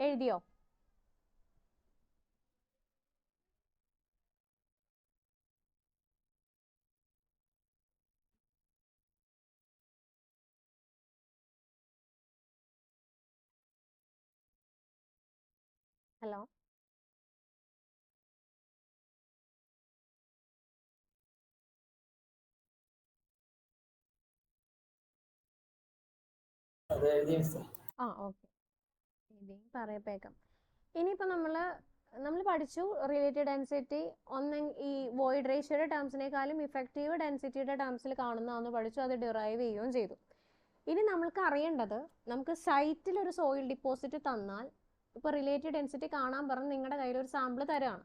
A: എഴുതിയോ? ഹലോ, ഓക്കെ, പറയപ്പേക്കാം. ഇനിയിപ്പോൾ നമ്മൾ പഠിച്ചു റിലേറ്റീവ് ഡെൻസിറ്റി ഈ വോയിഡ് റേഷ്യോയുടെ ടേംസിനേക്കാളും ഇഫക്റ്റീവ് ഡെൻസിറ്റിയുടെ ടേംസിൽ കാണുന്നതെന്ന് പഠിച്ചു, അത് ഡിറൈവ് ചെയ്യുകയും ചെയ്തു. ഇനി നമ്മൾക്ക് അറിയേണ്ടത്, നമുക്ക് സൈറ്റിൽ ഒരു സോയിൽ ഡിപ്പോസിറ്റ് തന്നാൽ, ഇപ്പോൾ റിലേറ്റീവ് ഡെൻസിറ്റി കാണാൻ പറഞ്ഞ് നിങ്ങളുടെ കയ്യിൽ ഒരു സാമ്പിൾ തരാണ്.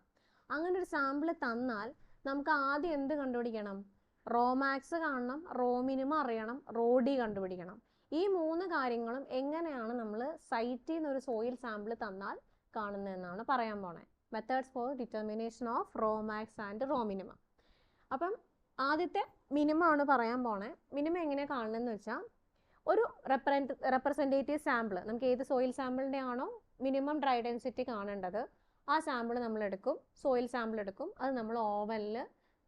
A: അങ്ങനെ ഒരു സാമ്പിൾ തന്നാൽ നമുക്ക് ആദ്യം എന്ത് കണ്ടുപിടിക്കണം? റോ മാക്സ് കാണണം, റോ മിനിമം അറിയണം, റോ ഡി കണ്ടുപിടിക്കണം. ഈ 3 കാര്യങ്ങളും എങ്ങനെയാണ് നമ്മൾ സൈറ്റിൽ നിന്ന് ഒരു സോയിൽ സാമ്പിൾ തന്നാൽ കാണുന്നതെന്നാണ് പറയാൻ പോണേ. Methods for determination of rho max and rho minimum. അപ്പം ആദ്യത്തെ മിനിമം ആണ് പറയാൻ പോണേ. മിനിമം എങ്ങനെയാണ് കാണണമെന്ന് വെച്ചാൽ, ഒരു റെപ്രസെൻറ്റേറ്റീവ് സാമ്പിൾ, നമുക്ക് ഏത് സോയിൽ സാമ്പിളിൻ്റെ ആണോ മിനിമം ഡ്രൈ ഡെൻസിറ്റി കാണേണ്ടത് ആ സാമ്പിൾ നമ്മൾ എടുക്കും, സോയിൽ സാമ്പിൾ എടുക്കും, അത് നമ്മൾ ഓവനിൽ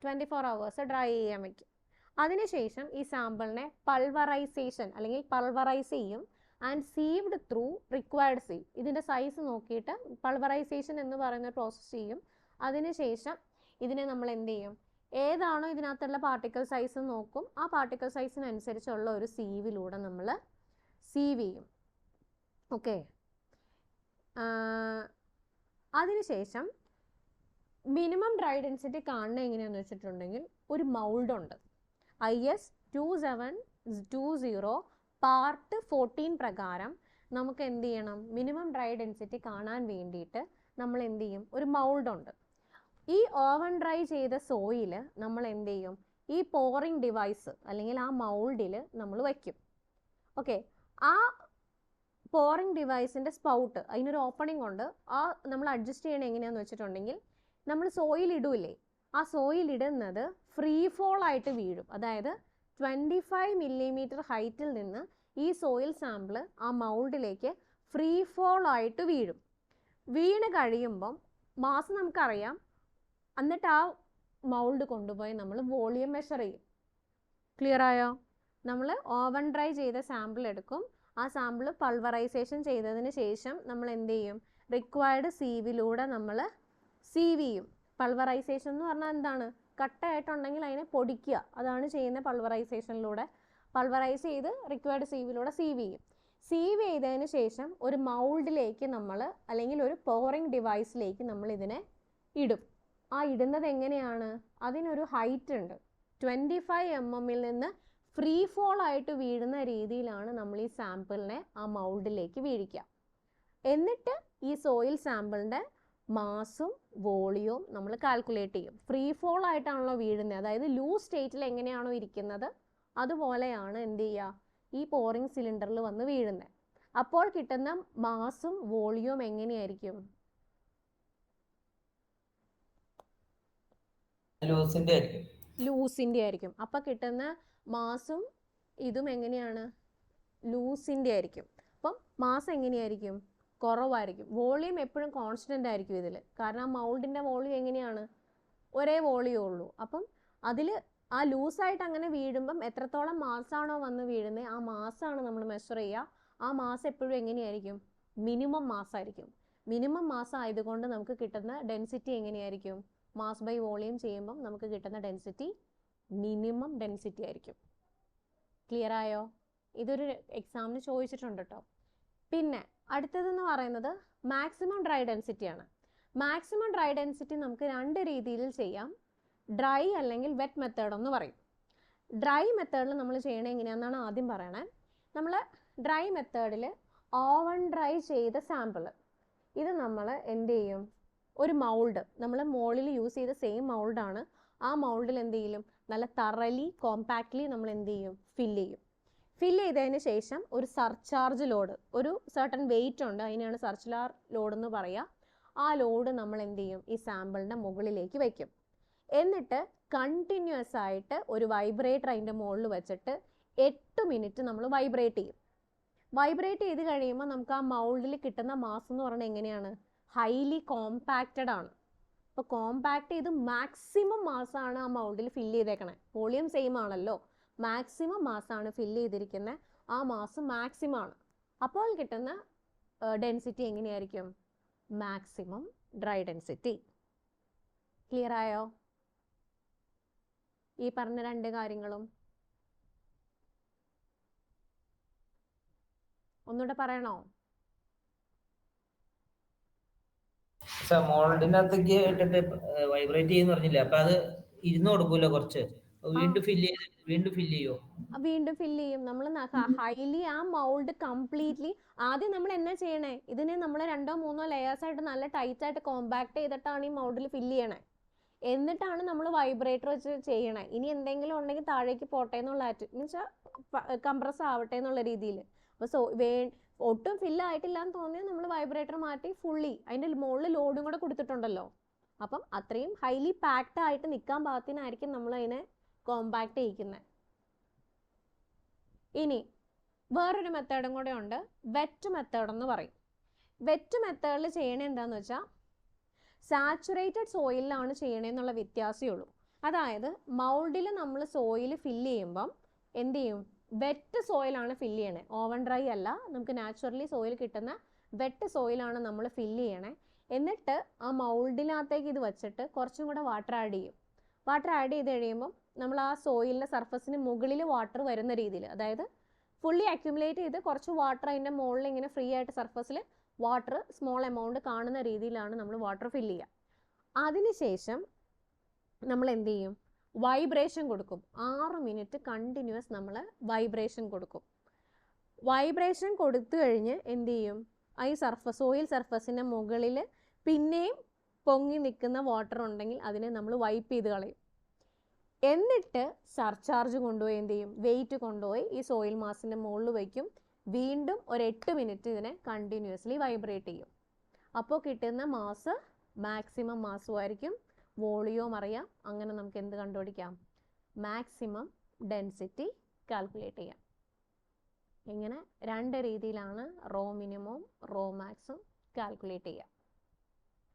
A: 24 hours ഡ്രൈ ചെയ്യാൻ വയ്ക്കും. അതിനുശേഷം ഈ സാമ്പിളിനെ പൾവറൈസേഷൻ അല്ലെങ്കിൽ പൾവറൈസ് ചെയ്യും ആൻഡ് സീവ്ഡ് ത്രൂ റിക്വയർഡ് സീവ്. ഇതിൻ്റെ സൈസ് നോക്കിയിട്ട് പൾവറൈസേഷൻ എന്ന് പറയുന്ന പ്രോസസ്സ് ചെയ്യും. അതിനുശേഷം ഇതിനെ നമ്മൾ എന്ത് ചെയ്യും, ഏതാണോ ഇതിനകത്തുള്ള പാർട്ടിക്കിൾ സൈസ് നോക്കും, ആ പാർട്ടിക്കിൾ സൈസിനനുസരിച്ചുള്ള ഒരു സീവിലൂടെ നമ്മൾ സീവ് ചെയ്യും. ഓക്കെ, അതിനുശേഷം മിനിമം ഡ്രൈ ഡെൻസിറ്റി കാണുന്നത് എങ്ങനെയാണെന്ന് വെച്ചിട്ടുണ്ടെങ്കിൽ ഒരു മൗൾഡുണ്ട്. IS 2720 പാർട്ട് 14 പ്രകാരം നമുക്ക് എന്ത് ചെയ്യണം, മിനിമം ഡ്രൈ ഡെൻസിറ്റി കാണാൻ വേണ്ടിയിട്ട് നമ്മൾ എന്ത് ചെയ്യും, ഒരു മൗൾഡുണ്ട്. ഈ ഓവൻ ഡ്രൈ ചെയ്ത സോയിൽ നമ്മൾ എന്ത് ചെയ്യും, ഈ പോറിംഗ് ഡിവൈസ് അല്ലെങ്കിൽ ആ മൗൾഡിൽ നമ്മൾ വയ്ക്കും. ഓക്കെ, ആ പോറിംഗ് ഡിവൈസിൻ്റെ സ്പൗട്ട്, അതിനൊരു ഓപ്പണിംഗ് ഉണ്ട്. ആ നമ്മൾ അഡ്ജസ്റ്റ് ചെയ്യണം എങ്ങനെയാണെന്ന് വെച്ചിട്ടുണ്ടെങ്കിൽ നമ്മൾ സോയിൽ ഇടൂലേ, ആ സോയിൽ ഇടുന്നത് ഫ്രീ ഫോൾ ആയിട്ട് വീഴും. അതായത് 25 millimeter ഹൈറ്റിൽ നിന്ന് ഈ സോയിൽ സാമ്പിൾ ആ മൗൾഡിലേക്ക് ഫ്രീ ഫോൾ ആയിട്ട് വീഴും. വീണ് കഴിയുമ്പം മാസ് നമുക്കറിയാം, എന്നിട്ട് ആ മൗൾഡ് കൊണ്ടുപോയി നമ്മൾ വോളിയം മെഷർ ചെയ്യും. ക്ലിയർ ആയോ? നമ്മൾ ഓവൻ ഡ്രൈ ചെയ്ത സാമ്പിൾ എടുക്കും, ആ സാമ്പിൾ പൾവറൈസേഷൻ ചെയ്തതിന് ശേഷം നമ്മൾ എന്ത് ചെയ്യും, റിക്വയർഡ് സീവിലൂടെ നമ്മൾ സീവ് ചെയ്യും. പൾവറൈസേഷൻ എന്ന് പറഞ്ഞാൽ എന്താണ്, കട്ടയായിട്ടുണ്ടെങ്കിൽ അതിനെ പൊടിക്കുക, അതാണ് ചെയ്യുന്ന പൾവറൈസേഷനിലൂടെ. പൾവറൈസ് ചെയ്ത് റിക്വയർഡ് സീവിലൂടെ സീവ് ചെയ്യും. സീവ് ചെയ്തതിന് ശേഷം ഒരു മൗൾഡിലേക്ക് നമ്മൾ അല്ലെങ്കിൽ ഒരു പോറിംഗ് ഡിവൈസിലേക്ക് നമ്മൾ ഇതിനെ ഇടും. ആ ഇടുന്നത് എങ്ങനെയാണ്, അതിനൊരു ഹൈറ്റ് ഉണ്ട്. 25 mm നിന്ന് ഫ്രീ ഫോൾ ആയിട്ട് വീഴുന്ന രീതിയിലാണ് നമ്മൾ ഈ സാമ്പിളിനെ ആ മൗൾഡിലേക്ക് വീഴിക്കുക. എന്നിട്ട് ഈ സോയിൽ സാമ്പിളിൻ്റെ മാസും വോളിയവും നമ്മൾ കാൽക്കുലേറ്റ് ചെയ്യും. ഫ്രീ ഫോൾ ആയിട്ടാണല്ലോ വീഴുന്നത്, അതായത് ലൂസ് സ്റ്റേറ്റിൽ എങ്ങനെയാണോ ഇരിക്കുന്നത് അതുപോലെയാണ് എന്ത് ചെയ്യുക, ഈ പോറിംഗ് സിലിണ്ടറിൽ വന്ന് വീഴുന്നത്. അപ്പോൾ കിട്ടുന്ന മാസും വോളിയവും എങ്ങനെയായിരിക്കും, ലൂസിൻ്റെ ആയിരിക്കും. അപ്പോൾ കിട്ടുന്ന മാസും ഇതും എങ്ങനെയാണ്, ലൂസിൻ്റെ ആയിരിക്കും. അപ്പം മാസ് എങ്ങനെയായിരിക്കും, കുറവായിരിക്കും. വോളിയം എപ്പോഴും കോൺസ്റ്റൻ്റ് ആയിരിക്കും ഇതിൽ, കാരണം ആ മൗൾഡിൻ്റെ വോളിയം എങ്ങനെയാണ്, ഒരേ വോളിയം ഉള്ളൂ. അപ്പം അതിൽ ആ ലൂസായിട്ട് അങ്ങനെ വീഴുമ്പം എത്രത്തോളം മാസാണോ വന്ന് വീഴുന്നത് ആ മാസാണ് നമ്മൾ മെഷർ ചെയ്യുക. ആ മാസ് എപ്പോഴും എങ്ങനെയായിരിക്കും, മിനിമം മാസ് ആയിരിക്കും. മിനിമം മാസ് ആയതുകൊണ്ട് നമുക്ക് കിട്ടുന്ന ഡെൻസിറ്റി എങ്ങനെയായിരിക്കും, മാസ് ബൈ വോളിയം ചെയ്യുമ്പം നമുക്ക് കിട്ടുന്ന ഡെൻസിറ്റി മിനിമം ഡെൻസിറ്റി ആയിരിക്കും. ക്ലിയർ ആയോ? ഇതൊരു എക്സാമിന് ചോദിച്ചിട്ടുണ്ട് കേട്ടോ. പിന്നെ അടുത്തതെന്ന് പറയുന്നത് മാക്സിമം ഡ്രൈ ഡെൻസിറ്റിയാണ്. മാക്സിമം ഡ്രൈ ഡെൻസിറ്റി നമുക്ക് രണ്ട് രീതിയിൽ ചെയ്യാം. ഡ്രൈ അല്ലെങ്കിൽ വെറ്റ് മെത്തേഡ് എന്ന് പറയും. ഡ്രൈ മെത്തേഡിൽ നമ്മൾ ചെയ്യണത് എങ്ങനെയാണെന്നാണ് ആദ്യം പറയണേ. നമ്മൾ ഡ്രൈ മെത്തേഡിൽ ഓവൻ ഡ്രൈ ചെയ്ത സാമ്പിൾ ഇത് നമ്മൾ എന്ത് ചെയ്യും, ഒരു മൗൾഡ് നമ്മൾ മോളിൽ യൂസ് ചെയ്ത സെയിം മൗൾഡാണ്. ആ മൗൾഡിൽ എന്ത് ചെയ്യും, നല്ല തറലി കോമ്പാക്റ്റ്ലി നമ്മൾ എന്ത് ചെയ്യും, ഫില്ല് ചെയ്യും. ഫില്ല് ചെയ്തതിന് ശേഷം ഒരു സർചാർജ് ലോഡ്, ഒരു സർട്ടൺ വെയിറ്റ് ഉണ്ട്, അതിനാണ് സർച്ചുലാർ ലോഡ് എന്ന് പറയുക. ആ ലോഡ് നമ്മൾ എന്ത് ചെയ്യും, ഈ സാമ്പിളിൻ്റെ മുകളിലേക്ക് വയ്ക്കും. എന്നിട്ട് കണ്ടിന്യൂസ് ആയിട്ട് ഒരു വൈബ്രേറ്റർ അതിൻ്റെ മുകളിൽ വെച്ചിട്ട് 8 മിനിറ്റ് നമ്മൾ വൈബ്രേറ്റ് ചെയ്യും. വൈബ്രേറ്റ് ചെയ്ത് കഴിയുമ്പോൾ നമുക്ക് ആ മൗൾഡിൽ കിട്ടുന്ന മാസ് എന്ന് പറയുന്നത് എങ്ങനെയാണ്, ഹൈലി കോമ്പാക്റ്റഡ് ആണ്. അപ്പോൾ കോമ്പാക്റ്റ് ചെയ്ത് മാക്സിമം മാസാണ് ആ മൗൾഡിൽ ഫില്ല് ചെയ്തേക്കണേ. വോളിയം സെയിം ആണല്ലോ, മാക്സിമം മാസാണ് ഫില്ല് ചെയ്തിരിക്കുന്നത്. ആ മാസ് മാക്സിമം ആണ്. അപ്പോൾ കിട്ടുന്ന ഡെൻസിറ്റി എങ്ങനെയായിരിക്കും, മാക്സിമം ഡ്രൈ ഡെൻസിറ്റി. ക്ലിയർ ആയോ? ഈ പറഞ്ഞ രണ്ട് കാര്യങ്ങളും ഒന്നുകൂടെ പറയണോ?
B: മോൾഡിന്റെ അകത്തേക്ക് ഇട്ടിട്ട് വൈബ്രേറ്റ് ചെയ്യുന്ന പറഞ്ഞില്ലേ, അപ്പൊ അത് ഇരുന്ന് കൊടുക്കൂല, കുറച്ച് വീണ്ടും ഫില്ല് ചെയ്യോ?
A: വീണ്ടും ഫില്ല് ചെയ്യും നമ്മൾ ഹൈലി. ആ മൗൾഡ് കംപ്ലീറ്റ്ലി ആദ്യം നമ്മൾ എന്നാ ചെയ്യണേ, ഇതിനെ നമ്മൾ 2 or 3 ലെയേഴ്സ് ആയിട്ട് നല്ല ടൈറ്റ് ആയിട്ട് കോമ്പാക്ട് ചെയ്തിട്ടാണ് ഈ മൗൾഡിൽ ഫില്ല് ചെയ്യണേ. എന്നിട്ടാണ് നമ്മൾ വൈബ്രേറ്റർ വെച്ച് ചെയ്യണേ. ഇനി എന്തെങ്കിലും ഉണ്ടെങ്കിൽ താഴേക്ക് പോട്ടെ എന്നുള്ള എന്നുവെച്ചാൽ കംപ്രസ് ആവട്ടെ എന്നുള്ള രീതിയിൽ. അപ്പോൾ ഒട്ടും ഫില്ല് ആയിട്ടില്ല എന്ന് തോന്നിയാൽ നമ്മൾ വൈബ്രേറ്റർ മാറ്റി ഫുള്ളി അതിൻ്റെ മുകളിൽ ലോഡും കൂടെ കൊടുത്തിട്ടുണ്ടല്ലോ. അപ്പം അത്രയും ഹൈലി പാക്ഡ് ആയിട്ട് നിൽക്കാൻ പാകത്തിനായിരിക്കും നമ്മൾ അതിനെ കോമ്പാക്ട് ചെയ്യിക്കുന്നത്. ഇനി വേറൊരു മെത്തേഡും കൂടെ ഉണ്ട്, വെറ്റ് മെത്തേഡ് എന്ന് പറയും. വെറ്റ് മെത്തേഡിൽ ചെയ്യണത് എന്താണെന്ന് വെച്ചാൽ സാച്ചുറേറ്റഡ് സോയിലാണ് ചെയ്യണമെന്നുള്ള വ്യത്യാസമേ ഉള്ളൂ. അതായത് മൗൾഡിൽ നമ്മൾ സോയിൽ ഫില്ല് ചെയ്യുമ്പം എന്ത് ചെയ്യും, വെറ്റ് സോയിലാണ് ഫില്ല് ചെയ്യണേ, ഓവൻ ഡ്രൈ അല്ല. നമുക്ക് നാച്ചുറലി സോയിൽ കിട്ടുന്ന വെറ്റ് സോയിലാണ് നമ്മൾ ഫില്ല് ചെയ്യണേ. എന്നിട്ട് ആ മൗൾഡിനകത്തേക്ക് ഇത് വെച്ചിട്ട് കുറച്ചും കൂടെ വാട്ടർ ആഡ് ചെയ്യും. വാട്ടർ ആഡ് ചെയ്ത് കഴിയുമ്പം നമ്മൾ ആ സോയിലിൻ്റെ സർഫസിന് മുകളിൽ വാട്ടർ വരുന്ന രീതിയിൽ, അതായത് ഫുള്ളി അക്യുമുലേറ്റ് ചെയ്ത് കുറച്ച് വാട്ടർ അതിൻ്റെ മുകളിൽ ഇങ്ങനെ ഫ്രീ ആയിട്ട് സർഫസിൽ വാട്ടർ സ്മോൾ എമൗണ്ട് കാണുന്ന രീതിയിലാണ് നമ്മൾ വാട്ടർ ഫില്ല് ചെയ്യുക. അതിനുശേഷം നമ്മൾ എന്ത് ചെയ്യും, വൈബ്രേഷൻ കൊടുക്കും. 6 മിനിറ്റ് കണ്ടിന്യൂസ് നമ്മൾ വൈബ്രേഷൻ കൊടുക്കും. വൈബ്രേഷൻ കൊടുത്തു കഴിഞ്ഞ് എന്ത് ചെയ്യും, ഈ സോയിൽ സർഫസിൻ്റെ മുകളിൽ പിന്നെയും പൊങ്ങി നിൽക്കുന്ന വാട്ടർ ഉണ്ടെങ്കിൽ അതിനെ നമ്മൾ വൈപ്പ് ചെയ്ത് കളയും. എന്നിട്ട് സർചാർജ് കൊണ്ടുപോയി എന്ത് ചെയ്യും, വെയിറ്റ് കൊണ്ടുപോയി ഈ സോയിൽ മാസിൻ്റെ മുകളിൽ വയ്ക്കും. വീണ്ടും ഒരു 8 മിനിറ്റ് ഇതിനെ കണ്ടിന്യൂസ്ലി വൈബ്രേറ്റ് ചെയ്യും. അപ്പോൾ കിട്ടുന്ന മാസ് മാക്സിമം മാസുമായിരിക്കും. വോളിയം അറിയാം. അങ്ങനെ നമുക്ക് എന്ത് കണ്ടുപിടിക്കാം, മാക്സിമം ഡെൻസിറ്റി കാൽക്കുലേറ്റ് ചെയ്യാം. ഇങ്ങനെ 2 രീതിയിലാണ് റോ മിനിമവും റോ മാക്സും കാൽക്കുലേറ്റ് ചെയ്യുക.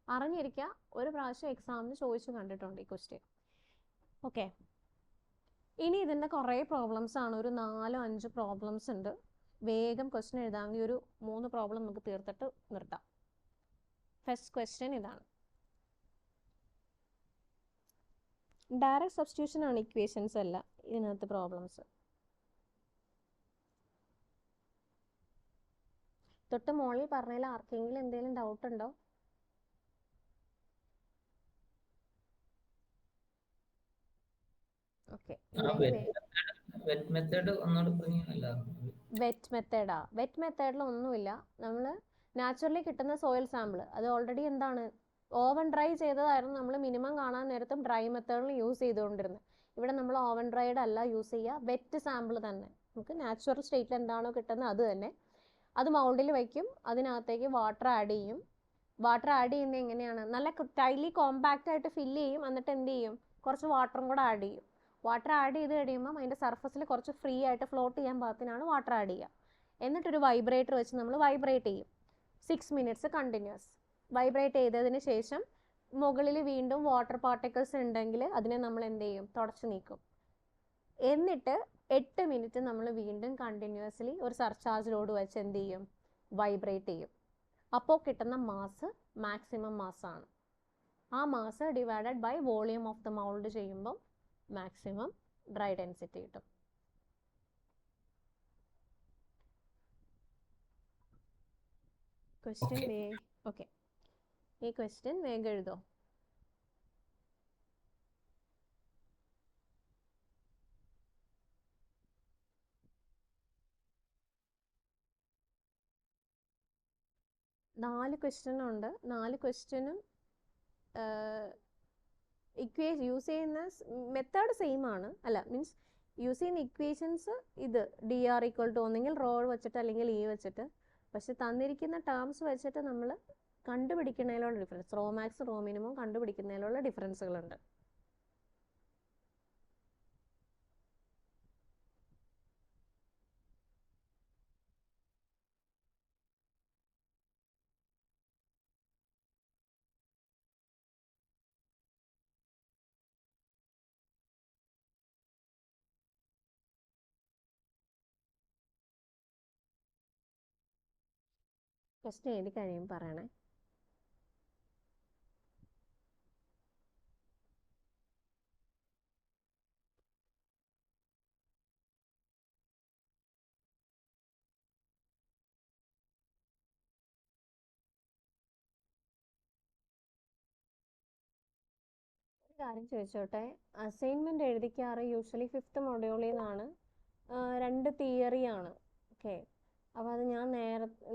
A: അറിഞ്ഞിരിക്കുക, ഒരു പ്രാവശ്യം എക്സാമിന് ചോദിച്ചു കണ്ടിട്ടുണ്ട് ഈ ക്വസ്റ്റ്യൻ. ഓക്കെ, ഇനി ഇതിൻ്റെ കുറേ പ്രോബ്ലംസ് ആണ്, ഒരു 4-5 പ്രോബ്ലംസ് ഉണ്ട്. വേഗം ക്വസ്റ്റ്യൻ എഴുതാമെങ്കിൽ ഒരു 3 പ്രോബ്ലം നമുക്ക് തീർത്തിട്ട് നിർത്താം. ഫസ്റ്റ് ക്വസ്റ്റ്യൻ ഇതാണ്. ഡയറക്റ്റ് സബ്സ്റ്റിറ്റ്യൂഷൻ ആണ്, ഇക്വേഷൻസ് അല്ല ഇതിനകത്ത് പ്രോബ്ലംസ്. തൊട്ട് മോളിൽ പറഞ്ഞതിൽ ആർക്കെങ്കിലും എന്തെങ്കിലും ഡൗട്ട് ഉണ്ടോ? Okay,
B: wet
A: മെത്തേഡാ. വെറ്റ് മെത്തേഡിൽ ഒന്നുമില്ല. നമ്മൾ നാച്ചുറലി കിട്ടുന്ന സോയിൽ സാമ്പിൾ അത് ഓൾറെഡി എന്താണ്, ഓവൻ ഡ്രൈ ചെയ്തതായിരുന്നു നമ്മൾ മിനിമം കാണാൻ നേരത്തും ഡ്രൈ മെത്തേഡിൽ യൂസ് ചെയ്തുകൊണ്ടിരുന്നത്. ഇവിടെ നമ്മൾ ഓവൻ ഡ്രൈഡ് അല്ല യൂസ് ചെയ്യുക, വെറ്റ് സാമ്പിൾ തന്നെ. നമുക്ക് നാച്ചുറൽ സ്റ്റേറ്റിൽ എന്താണോ കിട്ടുന്നത് അത് തന്നെ. അത് മൗൾഡിൽ വയ്ക്കും, അതിനകത്തേക്ക് വാട്ടർ ആഡ് ചെയ്യും. വാട്ടർ ആഡ് ചെയ്യുന്നത് എങ്ങനെയാണ്, നല്ല ടൈറ്റ്ലി കോമ്പാക്റ്റ് ആയിട്ട് ഫില്ല് ചെയ്യും. എന്നിട്ട് എന്ത് ചെയ്യും, കുറച്ച് വാട്ടറും കൂടെ ആഡ് ചെയ്യും. വാട്ടർ ആഡ് ചെയ്ത് കഴിയുമ്പം അതിൻ്റെ സർഫസിൽ കുറച്ച് ഫ്രീ ആയിട്ട് ഫ്ലോട്ട് ചെയ്യാൻ പാകത്തിനാണ് വാട്ടർ ആഡ് ചെയ്യുക. എന്നിട്ടൊരു വൈബ്രേറ്റർ വെച്ച് നമ്മൾ വൈബ്രേറ്റ് ചെയ്യും 6 മിനിറ്റ്സ് കണ്ടിന്യൂസ്. വൈബ്രേറ്റ് ചെയ്തതിന് ശേഷം മുകളിൽ വീണ്ടും വാട്ടർ പാർട്ടിക്കിൾസ് ഉണ്ടെങ്കിൽ അതിനെ നമ്മൾ എന്ത് ചെയ്യും, തുടച്ച് നീക്കും. എന്നിട്ട് 8 മിനിറ്റ് നമ്മൾ വീണ്ടും കണ്ടിന്യൂസ്ലി ഒരു സർചാർജ് ലോഡ് വെച്ച് എന്ത് ചെയ്യും, വൈബ്രേറ്റ് ചെയ്യും. അപ്പോൾ കിട്ടുന്ന മാസ് മാക്സിമം മാസ്സാണ്. ആ mass divided by volume of the mould ചെയ്യുമ്പോൾ മാക്സിമം ഡ്രൈ ഡെൻസിറ്റി കിട്ടും. ക്വസ്റ്റ്യൻ ഓക്കെ, ഈ ക്വസ്റ്റ്യൻ വേഗം എഴുതോ. നാല് ക്വസ്റ്റ്യൻ ഉണ്ട്. 4 ക്വസ്റ്റ്യനും യൂസ് ചെയ്യുന്ന മെത്തേഡ് സെയിം ആണ്. അല്ല, മീൻസ് യൂസ് ചെയ്യുന്ന ഇക്വേഷൻസ് ഇത് dr = ഒന്നെങ്കിൽ റോ വെച്ചിട്ട് അല്ലെങ്കിൽ ഇ വെച്ചിട്ട്. പക്ഷെ തന്നിരിക്കുന്ന ടേംസ് വെച്ചിട്ട് നമ്മൾ കണ്ടുപിടിക്കുന്നതിലുള്ള difference, rho max rho minimum കണ്ടുപിടിക്കുന്നതിലുള്ള ഡിഫറൻസുകളുണ്ട്. ക്വസ്റ്റ്യൻ എഴുതി കഴിയും പറയണേ. കാര്യം ചോദിച്ചോട്ടെ, അസൈൻമെന്റ് എഴുതിക്കാറ് യൂഷ്വലി 5th മൊഡ്യൂളിൽ നിന്നാണ്. 2 തിയറിയാണ്. ഓക്കെ, അപ്പോൾ അത് ഞാൻ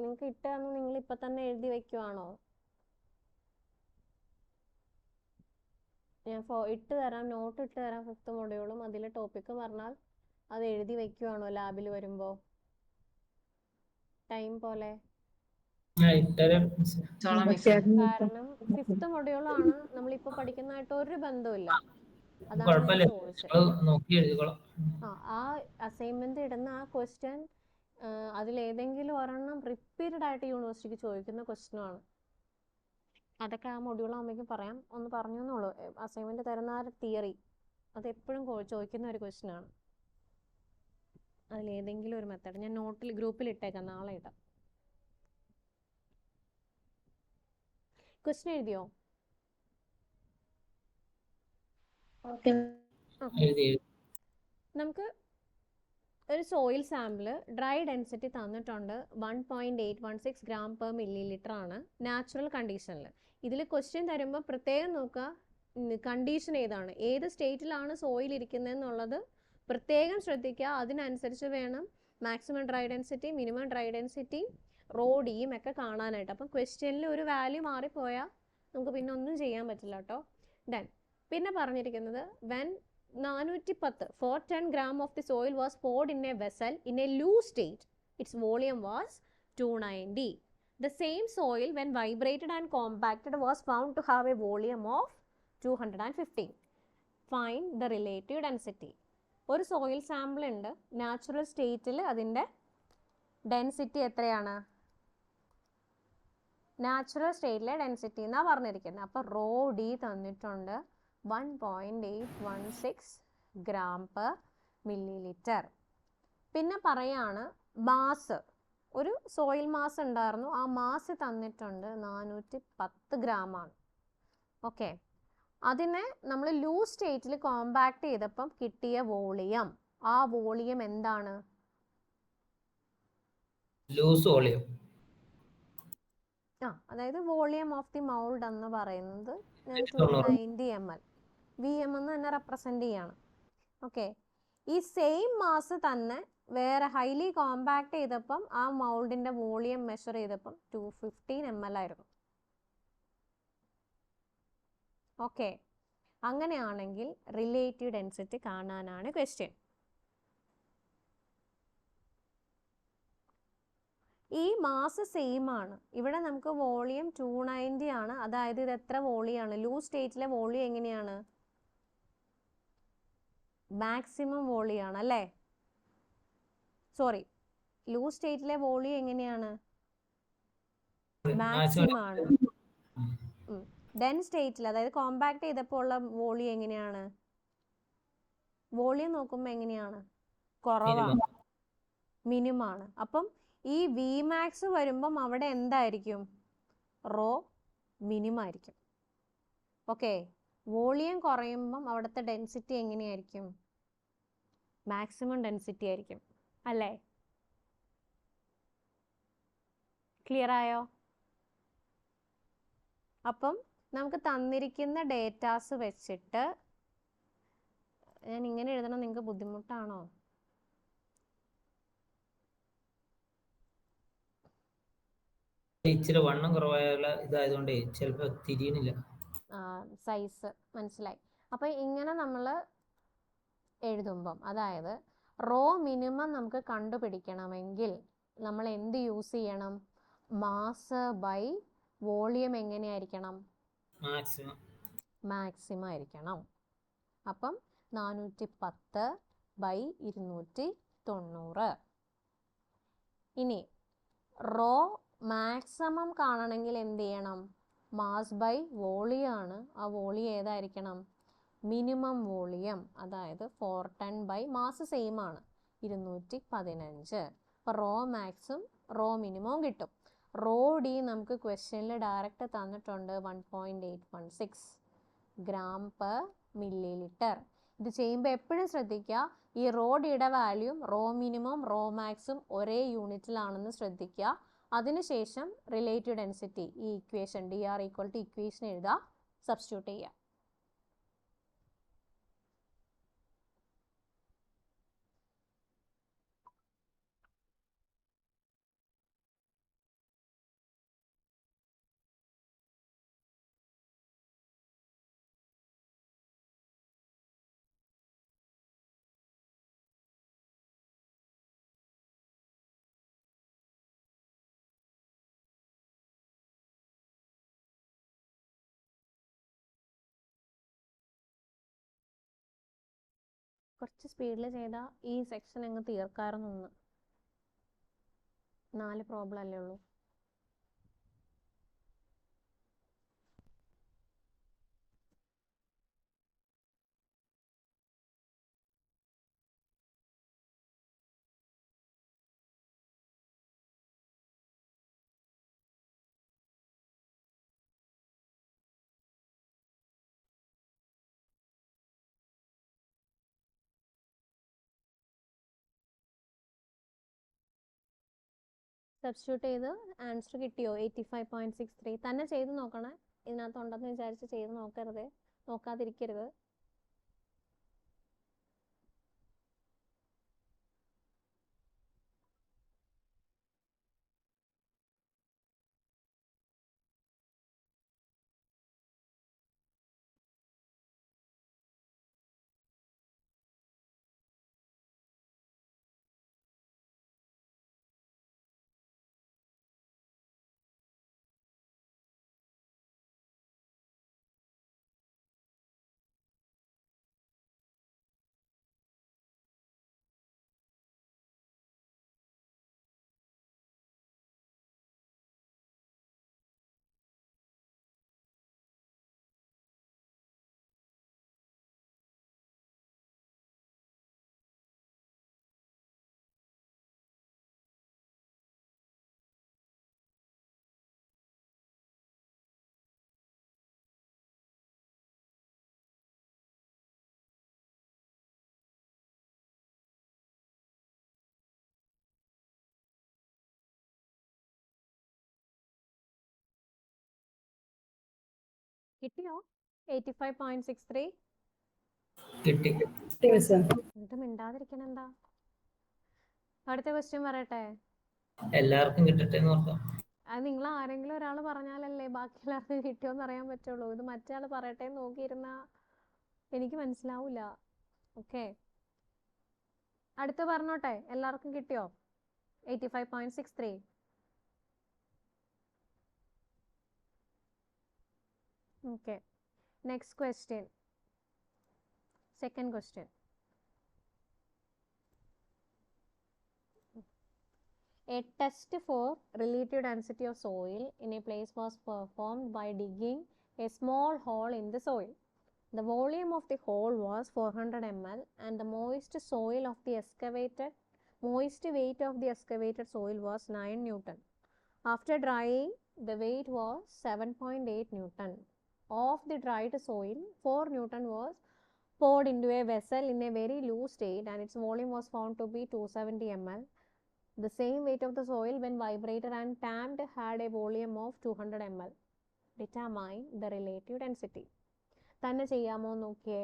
A: നിങ്ങൾക്ക് ഇട്ടാന്ന് നിങ്ങൾ ഇപ്പം തന്നെ എഴുതി വെക്കുവാണോ? ഞാൻ ഇട്ട് തരാം, നോട്ട് ഇട്ട് തരാം 5th മൊഡ്യൂളും. അതിൽ ടോപ്പിക്ക് പറഞ്ഞാൽ അത് എഴുതി വെക്കുവാണോ ലാബിൽ വരുമ്പോൾ ടൈം പോലെ? കാരണം 5th മൊഡ്യൂളാണ് നമ്മളിപ്പോൾ പഠിക്കുന്നതായിട്ട് ഒരു ബന്ധമില്ല. അതാണ് ഞാൻ ചോദിച്ചത്. ആ അസൈൻമെന്റ് ഇടുന്ന ആ ക്വസ്റ്റ്യൻ അതിലേതെങ്കിലും ഒരെണ്ണം റിപ്പീറ്റഡ് ആയിട്ട് യൂണിവേഴ്സിറ്റിക്ക് ചോദിക്കുന്ന ക്വസ്റ്റ്യനാണ്. അതൊക്കെ ആ മൊഡ്യൂൾ ആകുമ്പോഴേക്കും പറയാം. ഒന്ന് പറഞ്ഞു എന്നുള്ളൂ. അസൈൻമെന്റ് തരുന്ന ആ തിയറി അതെപ്പോഴും ചോദിക്കുന്ന ഒരു ക്വസ്റ്റ്യനാണ്. അതിലേതെങ്കിലും ഒരു മെത്തേഡ് ഞാൻ നോട്ടിൽ ഗ്രൂപ്പിൽ ഇട്ടേക്കാം, നാളെ ഇടാം. ക്വസ്റ്റ്യൻ എഴുതിയോ? നമുക്ക് ഒരു സോയിൽ സാമ്പിൾ ഡ്രൈ ഡെൻസിറ്റി തന്നിട്ടുണ്ട് 1.816 ഗ്രാം പെർ മില്ലി ലിറ്റർ ആണ് നാച്ചുറൽ കണ്ടീഷനിൽ. ഇതിൽ ക്വസ്റ്റ്യൻ തരുമ്പോൾ പ്രത്യേകം നോക്കുക കണ്ടീഷൻ ഏതാണ്, ഏത് സ്റ്റേറ്റിലാണ് സോയിൽ ഇരിക്കുന്നതെന്നുള്ളത് പ്രത്യേകം ശ്രദ്ധിക്കുക. അതിനനുസരിച്ച് വേണം maximum dry density, minimum dry density, റോഡിയും ഒക്കെ കാണാനായിട്ട്. അപ്പം ക്വസ്റ്റ്യനിൽ ഒരു വാല്യൂ മാറിപ്പോയാൽ നമുക്ക് പിന്നെ ഒന്നും ചെയ്യാൻ പറ്റില്ല കേട്ടോ. ദെൻ പിന്നെ പറഞ്ഞിരിക്കുന്നത് when 410 for 10 gram of the soil was poured in a vessel in a loose state, its volume was 290. The same soil when vibrated and compacted was found to have a volume of 215. Find the relative density. ഒരു soil sample ഉണ്ട്, natural സ്റ്റേറ്റിൽ അതിൻ്റെ density എത്രയാണ്? Natural സ്റ്റേറ്റിലെ density എന്നാണ് പറഞ്ഞിരിക്കുന്നത്. അപ്പോൾ rho D തന്നിട്ടുണ്ട് 1.816 gram per milli litre. പിന്നെ പറയാണ് മാസ്, ഒരു സോയിൽ മാസ് ഉണ്ടായിരുന്നു, ആ മാസ് തന്നിട്ടുണ്ട് 410 ഗ്രാം ആണ്. ഓക്കെ, അതിനെ നമ്മൾ ലൂസ് സ്റ്റേറ്റിൽ കോമ്പാക്ട് ചെയ്തപ്പം കിട്ടിയ വോളിയം, ആ വോളിയം എന്താണ്?
B: Loose volume.
A: അതായത് വോളിയം ഓഫ് ദി മൗൾഡ് എന്ന് പറയുന്നത് ഞാൻ 290 ml, വി എം എന്ന് തന്നെ റെപ്രസെന്റ് ചെയ്യാണ്. ഓക്കെ, ഈ സെയിം മാസ് തന്നെ വേറെ ഹൈലി കോമ്പാക്ട് ചെയ്തപ്പം ആ മൗൾഡിന്റെ വോളിയം മെഷർ ചെയ്തപ്പം 215 ml ആയിരുന്നു. ഓക്കെ, അങ്ങനെയാണെങ്കിൽ റിലേറ്റീവ് ഡെൻസിറ്റി കാണാനാണ് ക്വസ്റ്റ്യൻ. ഈ മാസ് സെയിം ആണ്, ഇവിടെ നമുക്ക് വോളിയം 290 ആണ്. അതായത് ഇത് എത്ര വോളിയാണ്? ലൂസ് സ്റ്റേറ്റിലെ വോളിയം എങ്ങനെയാണ്? മാക്സിമം വോളിയാണ് അല്ലേ? സോറി, ലൂസ് സ്റ്റേറ്റിലെ വോളിയം എങ്ങനെയാണ്? മാക്സിമം ആണ്. ഡെൻ സ്റ്റേറ്റിൽ, അതായത് കോമ്പാക്ട് ചെയ്തപ്പോൾ ഉള്ള വോളിയം എങ്ങനെയാണ്? വോളിയം നോക്കുമ്പോൾ എങ്ങനെയാണ്? കുറവാണ്, മിനിമം ആണ്. അപ്പം ഈ വി മാക്സ് വരുമ്പം അവിടെ എന്തായിരിക്കും? റോ മിനിമം ആയിരിക്കും. ഓക്കെ, വോളിയം കുറയുമ്പം അവിടുത്തെ ഡെൻസിറ്റി എങ്ങനെയായിരിക്കും? മാക്സിമം ഡെൻസിറ്റി ആയിരിക്കും അല്ലേ? ക്ലിയർ ആയോ? അപ്പം നമുക്ക് തന്നിരിക്കുന്ന ഡേറ്റാസ് വെച്ചിട്ട് ഞാൻ ഇങ്ങനെ എഴുതണം, നിങ്ങൾക്ക് ബുദ്ധിമുട്ടാണോ?
B: ഇച്ചിരി വണ്ണം കുറവായുള്ള ഇതായതുകൊണ്ട് ചിലപ്പോ തിരിയണില്ല.
A: സൈസ് മനസ്സിലായി. അപ്പൊ ഇങ്ങനെ നമ്മൾ എഴുതുമ്പം, അതായത് റോ മിനിമം നമുക്ക് കണ്ടുപിടിക്കണമെങ്കിൽ നമ്മൾ എന്ത് യൂസ് ചെയ്യണം? മാസ് ബൈ വോളിയം എങ്ങനെയായിരിക്കണം? മാക്സിമം ആയിരിക്കണം. അപ്പം 410 ബൈ 290. ഇനി റോ മാക്സിമം കാണണമെങ്കിൽ എന്ത് ചെയ്യണം? മാസ് ബൈ വോളിയം ആണ്. ആ വോളിയം ഏതായിരിക്കണം? മിനിമം വോളിയം, അതായത് 410 ബൈ മാസ് സെയിം ആണ് 215. അപ്പോൾ റോ മാക്സും റോ മിനിമവും കിട്ടും. റോ ഡി നമുക്ക് ക്വസ്റ്റ്യനിൽ ഡയറക്റ്റ് തന്നിട്ടുണ്ട് 1.816 ഗ്രാം പെർ മില്ലി ലിറ്റർ. ഇത് ചെയ്യുമ്പോൾ എപ്പോഴും ശ്രദ്ധിക്കുക, ഈ റോ ഡിയുടെ വാല്യൂം റോ മിനിമം റോ മാക്സും ഒരേ യൂണിറ്റിലാണെന്ന് ശ്രദ്ധിക്കുക. അതിനുശേഷം റിലേറ്റീവ് ഡെൻസിറ്റി, ഈ equation dr equal to equation എഴുതുക, സബ്സ്റ്റിറ്റ്യൂട്ട് ചെയ്യുക. കുറച്ച് സ്പീഡിൽ ചെയ്താൽ ഈ സെക്ഷൻ അങ്ങ് തീർക്കാറൊന്നും. 4 പ്രോബ്ലം അല്ലേ ഉള്ളൂ. സബ്സ്റ്റിറ്റ്യൂട്ട് ചെയ്ത് ആൻസർ കിട്ടിയോ? 85.63. തന്നെ ചെയ്ത് നോക്കണേ. ഇതിനകത്ത് ഉണ്ടെന്ന് വിചാരിച്ച് ചെയ്ത് നോക്കരുത്, നോക്കാതിരിക്കരുത്. കിട്ടിയോ? 85.63.
B: കിട്ടി.
A: എന്നിട്ട് മിണ്ടാതിരിക്കണ എന്താ? അടുത്ത ക്വസ്റ്റ്യൻ പറയട്ടെ.
B: എല്ലാവർക്കും കിട്ടട്ടെ എന്ന് ഓർക്കാം.
A: അത് നിങ്ങൾ ആരെങ്കിലും ഒരാൾ പറഞ്ഞാലല്ലേ ബാക്കി എല്ലാവർക്കും കിട്ടിയോന്ന് അറിയാൻ പറ്റുള്ളൂ. ഇത് മറ്റേ ആൾ പറയട്ടെ എന്ന് നോക്കിയിരുന്ന എനിക്ക് മനസ്സിലാവൂല. ഓക്കെ, അടുത്ത് പറഞ്ഞോട്ടെ. എല്ലാവർക്കും കിട്ടിയോ? 85.63. Okay, next question. Second question. A test for relative density of soil in a place was performed by digging a small hole in the soil. The volume of the hole was 400 ml and the moist weight of the excavated soil was 9 Newton. After drying, the weight was 7.8 Newton. Of the dried soil, 4 Newton was poured into a vessel in a very loose state and its volume was found to be 270 ml. The same weight of the soil when vibrated and tamped had a volume of 200 ml. Determine the relative density. തന്നെ ചെയ്യാമോ നോക്കിയേ.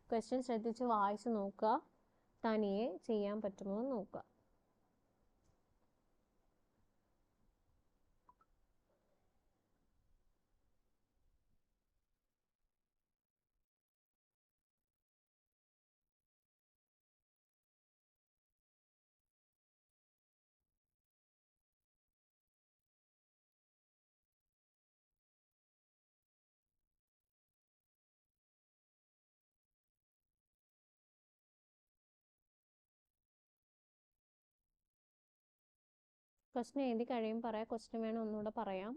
A: Question ശ്രദ്ധിച്ച് വായിച്ച് നോക്കുക. തനിയെ ചെയ്യാൻ പറ്റുമോ നോക്കുക. ക്വസ്റ്റ്യൻ എഴുതി കഴിയുമ്പോൾ പറയാം. ക്വസ്റ്റ്യൻ വേണം ഒന്നുകൂടെ പറയാം.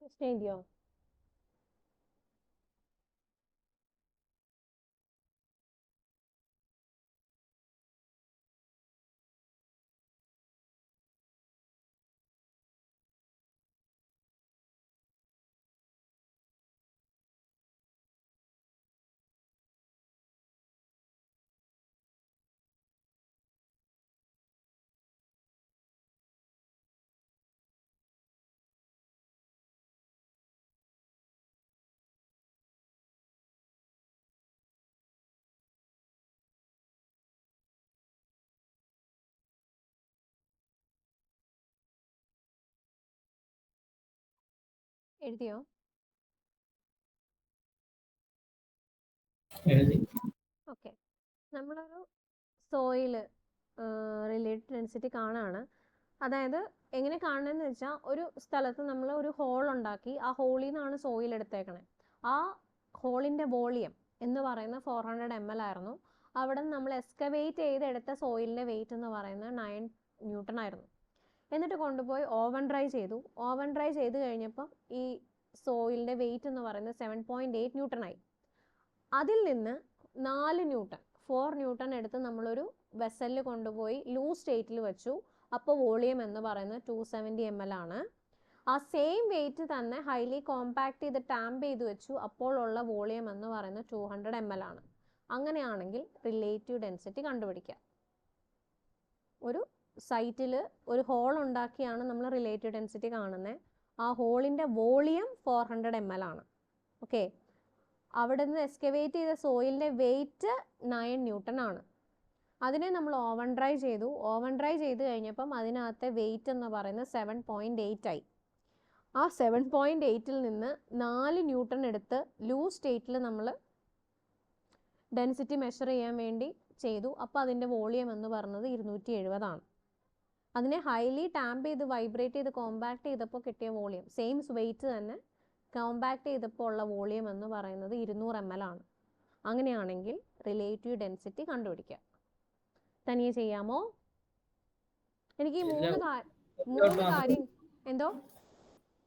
A: ക്വസ്റ്റ്യൻ എഴുതിയോ? എഴുതിയോ?
B: എഴുതി.
A: ഓക്കെ, നമ്മളൊരു സോയിൽ റിലേറ്റഡ് ഡെൻസിറ്റി കാണുകയാണ്. അതായത് എങ്ങനെ കാണണമെന്ന് വെച്ചാൽ, ഒരു സ്ഥലത്ത് നമ്മൾ ഒരു ഹോൾ ഉണ്ടാക്കി, ആ ഹോളിൽ നിന്നാണ് സോയിൽ എടുത്തേക്കണേ. ആ ഹോളിൻ്റെ വോളിയം എന്ന് പറയുന്നത് 400 ml ആയിരുന്നു. അവിടെ നിന്ന് നമ്മൾ എക്സ്കവേറ്റ് ചെയ്തെടുത്ത സോയിലിൻ്റെ വെയിറ്റ് എന്ന് പറയുന്നത് 9 ന്യൂട്ടൺ ആയിരുന്നു. എന്നിട്ട് കൊണ്ടുപോയി ഓവൻ ഡ്രൈ ചെയ്തു. ഓവൻ ഡ്രൈ ചെയ്ത് കഴിഞ്ഞപ്പം ഈ സോയിലിൻ്റെ വെയിറ്റ് എന്ന് പറയുന്നത് 7.8 ന്യൂട്ടൺ ആയി. അതിൽ നിന്ന് 4 ന്യൂട്ടൺ 4 ന്യൂട്ടൺ എടുത്ത് നമ്മളൊരു വെസലിൽ കൊണ്ടുപോയി ലൂസ് സ്റ്റേറ്റിൽ വെച്ചു. അപ്പോൾ വോളിയം എന്ന് പറയുന്നത് 270 ml ആണ്. ആ സെയിം വെയിറ്റ് തന്നെ ഹൈലി കോമ്പാക്ട് ചെയ്ത് ടാമ്പ് ചെയ്ത് വെച്ചു. അപ്പോൾ ഉള്ള വോളിയം എന്ന് പറയുന്നത് 200 ml ആണ്. അങ്ങനെയാണെങ്കിൽ റിലേറ്റീവ് ഡെൻസിറ്റി കണ്ടുപിടിക്കാം. ഒരു സൈറ്റിൽ ഒരു ഹോൾ ഉണ്ടാക്കിയാണ് നമ്മൾ റിലേറ്റീവ് ഡെൻസിറ്റി കാണുന്നത്. ആ ഹോളിൻ്റെ വോളിയം 400 ml ആണ്. ഓക്കെ, അവിടെ നിന്ന് എക്സ്കവേറ്റ് ചെയ്ത സോയിലിൻ്റെ വെയിറ്റ് 9 ന്യൂട്ടൺ ആണ്. അതിനെ നമ്മൾ ഓവൻ ഡ്രൈ ചെയ്തു. ഓവൻ ഡ്രൈ ചെയ്ത് കഴിഞ്ഞപ്പം അതിനകത്തെ വെയിറ്റ് എന്ന് പറയുന്നത് 7.8 ആയി. ആ 7.8ൽ നിന്ന് 4 ന്യൂട്ടൺ എടുത്ത് ലൂസ് സ്റ്റേറ്റിൽ നമ്മൾ ഡെൻസിറ്റി മെഷർ ചെയ്യാൻ വേണ്ടി ചെയ്തു. അപ്പോൾ അതിൻ്റെ വോളിയം എന്ന് പറയുന്നത് 270 ആണ്. അതിനെ ഹൈലി ടാമ്പ് ചെയ്ത് വൈബ്രേറ്റ് ചെയ്ത് കോമ്പാക്ട് ചെയ്തപ്പോൾ കിട്ടിയ വോളിയം, സെയിം വെയിറ്റ് തന്നെ കോമ്പാക്ട് ചെയ്തപ്പോൾ ഉള്ള വോളിയം എന്ന് പറയുന്നത് 200 ml ആണ്. അങ്ങനെയാണെങ്കിൽ റിലേറ്റീവ് ഡെൻസിറ്റി കണ്ടുപിടിക്കാം. തനിയെ ചെയ്യാമോ? എനിക്ക് ഈ മൂന്ന് കാര്യം എന്തോ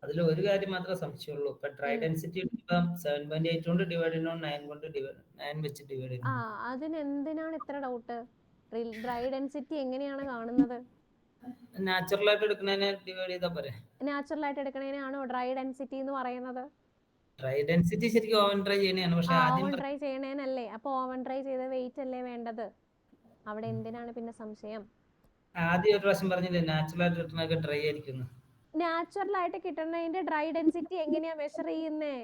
B: അതിൽ ഒരു കാര്യം മാത്രമേ സംശയമുള്ളൂ. ഇപ്പൊ ഡ്രൈ ഡെൻസിറ്റി എടുക്കുമ്പോൾ 7.8 കൊണ്ട് ഡിവൈഡ് ചെയ്യണോ 9 കൊണ്ട് 9 വെച്ച് ഡിവൈഡ് ചെയ്യണോ?
A: അതിന് എന്തിനാണ് ഇത്ര ഡൗട്ട്? ഡ്രൈ ഡെൻസിറ്റി എങ്ങനെയാണ് കാണുന്നത്?
B: നാച്ചുറൽ ആയിട്ട് എടുക്കുന്നതിനെ ഡിവൈഡ് ചെയ്താൽ പോരെ?
A: നാച്ചുറൽ ആയിട്ട് എടുക്കുന്നതിനാണോ ഡ്രൈ ഡെൻസിറ്റി എന്ന് പറയുന്നത്?
B: ഡ്രൈ ഡെൻസിറ്റി ശരിക്കും ഓവൻ ഡ്രൈ ചെയ്യണതാണ്. പക്ഷെ
A: ഓവൻ ഡ്രൈ ചെയ്യണേനല്ലേ? അപ്പോൾ ഓവൻ ഡ്രൈ ചെയ്ത വെയിറ്റ് അല്ലേ വേണ്ടത്? അവിടെ എന്തിനാണ് പിന്നെ സംശയം?
B: ആദ്യം ഒരു പ്രാവശ്യം പറഞ്ഞില്ലേ നാച്ചുറൽ ആയിട്ട് കിട്ടുന്നതൊക്കെ ഡ്രൈ ആയിരിക്കും.
A: നാച്ചുറൽ ആയിട്ട് കിട്ടുന്നതിന്റെ ഡ്രൈ ഡെൻസിറ്റി എങ്ങനെയാ മെഷർ ചെയ്യുന്നേ?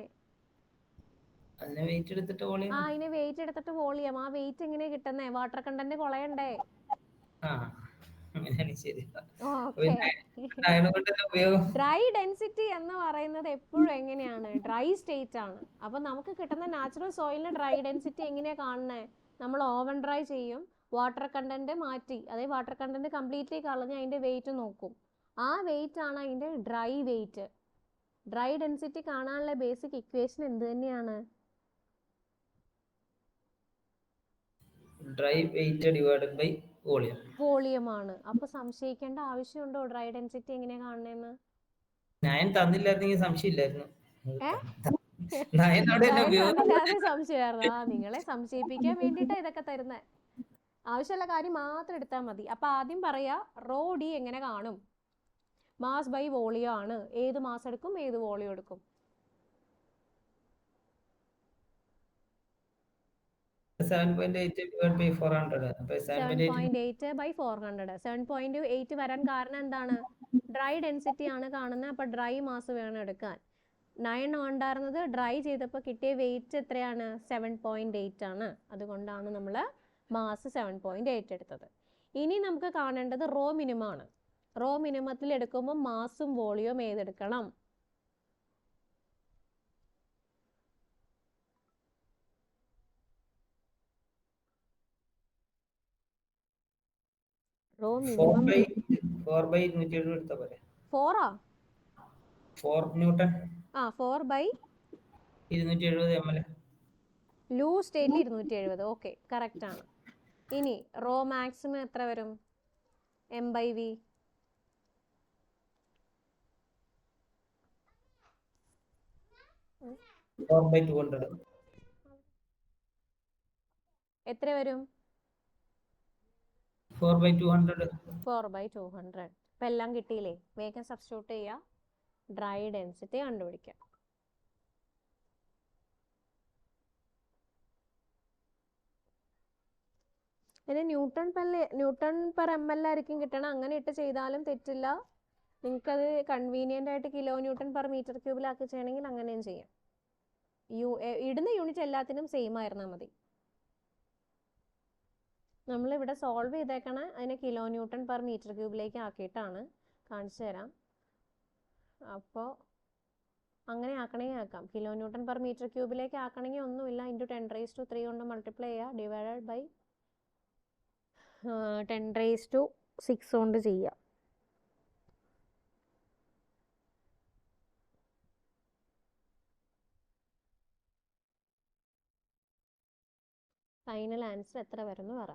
B: അതിനെ വെയിറ്റ് എടുത്തിട്ട് വോളിയം.
A: അതിനെ വെയിറ്റ് എടുത്തിട്ട് വോളിയം. ആ വെയിറ്റ് എങ്ങനെയാ കിട്ടുന്നേ? വാട്ടർ കണ്ടന്റ് കളയണ്ടേ? ഡ്രൈ ഡെൻസിറ്റി എന്ന് പറയുന്നത് എപ്പോഴും എങ്ങനെയാണ്? ഡ്രൈ സ്റ്റേറ്റ് ആണ്. അപ്പൊ നമുക്ക് കിട്ടുന്ന നാച്ചുറൽ സോയിലിന്റെ ഡ്രൈ ഡെൻസിറ്റി എങ്ങനെയാ കാണുന്നേ? നമ്മൾ ഓവൻ ഡ്രൈ ചെയ്യും, വാട്ടർ കണ്ടന്റ് മാറ്റി, അതായത് വാട്ടർ കണ്ടന്റ് കംപ്ലീറ്റ്ലി കളഞ്ഞ് അതിന്റെ വെയിറ്റ് നോക്കും. ആ വെയിറ്റ് ആണ് അതിന്റെ ഡ്രൈ വെയിറ്റ്. ഡ്രൈ ഡെൻസിറ്റി കാണാനുള്ള ബേസിക് ഇക്വേഷൻ എന്ത് തന്നെയാണ്?
B: Dry weight divided by volume.
A: Volume ആണ്. അപ്പൊ സംശയിക്കേണ്ട ആവശ്യമുണ്ടോ ഡ്രൈ ഡെൻസിറ്റി എങ്ങനെയാ കാണുന്നതെന്ന്?
B: ഞാൻ തന്നില്ലായിരുന്നെങ്കിൽ സംശയമില്ലായിരുന്നു.
A: സംശയമായിരുന്നു. നിങ്ങളെ സംശയിപ്പിക്കാൻ വേണ്ടിയിട്ടാ ഇതൊക്കെ തരുന്നത്. ആവശ്യമുള്ള കാര്യം മാത്രം എടുത്താൽ മതി. അപ്പൊ ആദ്യം പറയാ, റോ ഡി എങ്ങനെ കാണും? മാസ് ബൈ വോളിയം ആണ്. ഏത് മാസ് എടുക്കും, ഏത് വോളിയം എടുക്കും?
B: 7.8 by 400.
A: 7.8 by 400. 7.8 വരാൻ കാരണം എന്താണ്? ഡ്രൈ ഡെൻസിറ്റി ആണ് കാണുന്നത്. അപ്പൊ ഡ്രൈ മാസ് വേണം എടുക്കാൻ. 9 ഉണ്ടായിരുന്നത് ഡ്രൈ ചെയ്തപ്പോൾ കിട്ടിയ വെയിറ്റ് എത്രയാണ്? 7.8 ആണ്. അതുകൊണ്ടാണ് നമ്മൾ മാസ് 7.8 എടുത്തത്. ഇനി നമുക്ക് കാണേണ്ടത് റോ മിനിമം ആണ്. റോ മിനിമത്തിൽ എടുക്കുമ്പോൾ മാസും വോളിയവും ഏതെടുക്കണം? റോ മിനിമം
B: 4/270 എടുത്താൽ പോരെ?
A: 4 ആ?
B: 4 ന്യൂട്ടൺ.
A: 4/270
B: ml.
A: ലൂസ് സ്റ്റേറ്റിൽ 270. ഓക്കെ, കറക്റ്റ് ആണ്. ഇനി റോ മാക്സിമം എത്ര വരും? m/v. എത്ര വരും?
B: 4/200.
A: 4/200. ഇപ്പം എല്ലാം കിട്ടിയില്ലേ? വേഗം സബ്സ്റ്റിറ്റ്യൂട്ട് ചെയ്യുക, ഡ്രൈ ഡെൻസിറ്റി കണ്ടുപിടിക്കാം. ഇനി ന്യൂട്ടൺ പെർ ml ആയിരിക്കും കിട്ടണം. അങ്ങനെ ഇട്ട് ചെയ്താലും തെറ്റില്ല. നിങ്ങൾക്കത് കൺവീനിയൻ്റ് ആയിട്ട് കിലോ ന്യൂട്ടൺ പെർ മീറ്റർ ക്യൂബിലാക്കി ചെയ്യണമെങ്കിൽ അങ്ങനെയും ചെയ്യാം. ഇടുന്ന യൂണിറ്റ് എല്ലാത്തിനും സെയിം ആയിരുന്നാൽ മതി. നമ്മളിവിടെ സോൾവ് ചെയ്തേക്കണ അതിനെ കിലോ ന്യൂട്ടൺ പെർ മീറ്റർ ക്യൂബിലേക്ക് ആക്കിയിട്ടാണ്. കാണിച്ചു തരാം. അപ്പോൾ അങ്ങനെ ആക്കണമെങ്കിൽ ആക്കാം. കിലോ ന്യൂട്ടൺ പെർ മീറ്റർ ക്യൂബിലേക്ക് ആക്കണമെങ്കിൽ ഒന്നുമില്ല, ഇൻറ്റു 10⁻³ കൊണ്ട് മൾട്ടിപ്ലൈ ചെയ്യുക, ഡിവൈഡഡ് ബൈ 10⁻6 കൊണ്ട് ചെയ്യുക. ഫൈനൽ ആൻസർ എത്ര വരുന്നു പറ.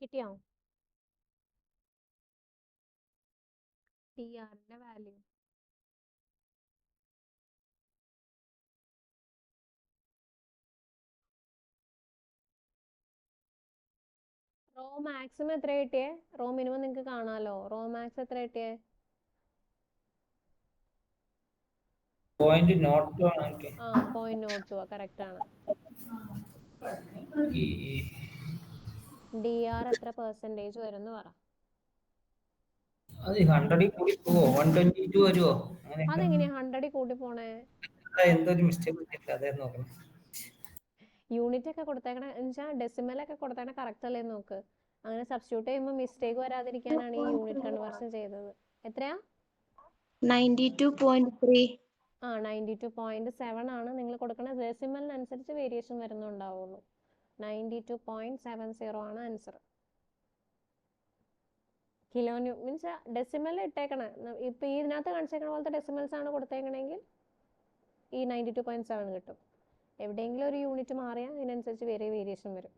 A: കിട്ടിയോ? TRന്റെ വാല്യൂ റോ മാക്സിമം എത്ര കിട്ടിയേ? റോ മിനിമം നിങ്ങൾക്ക് കാണാമല്ലോ. റോ മാക്സ് എത്ര കിട്ടിയേ?
B: 0.02 ആണ്.
A: ആ 0.02 കറക്റ്റ് ആണ്. DR എത്ര പെർസെൻറ്റേജ് വരുമെന്ന് പറ.
B: അത് 100 കൂടി പോവോ? 122 വരുമോ?
A: അതെങ്ങനെയാ 100 കൂടി പോണേ?
B: എന്തൊരു മിസ്റ്റേക്ക് പറ്റില്ല, അതേ നോക്കണം.
A: യൂണിറ്റ് ഒക്കെ കൊടുത്തേക്കണ എന്നുവെച്ചാൽ ഡെസിമലൊക്കെ കൊടുത്തേക്കണ കറക്റ്റ് അല്ലേ നോക്ക്. അങ്ങനെ സബ്സ്റ്റിറ്റ്യൂട്ട് ചെയ്യുമ്പോൾ മിസ്റ്റേക്ക് വരാതിരിക്കാനാണ് ഈ യൂണിറ്റ് കൺവേർഷൻ ചെയ്തത്. എത്രയാ?
C: 92.3.
A: ആ 92.7 ആണ്. നിങ്ങൾ കൊടുക്കുന്ന ഡെസിമലിനനുസരിച്ച് വേരിയേഷൻ വരുന്നുണ്ടാവുള്ളൂ. 92.70 ആണ് ആൻസർ. കിലോ മീൻസ് ഡെസിമൽ ഇട്ടേക്കണ ഇപ്പം ഇതിനകത്ത് കാണിച്ചേക്കണ പോലത്തെ ഡെസിമൽസ് ആണ് കൊടുത്തേക്കണമെങ്കിൽ ഈ 92.7 കിട്ടും. എവിടെയെങ്കിലും ഒരു യൂണിറ്റ് മാറിയാൽ അതിനനുസരിച്ച് വേറെ വേരിയേഷൻ വരും.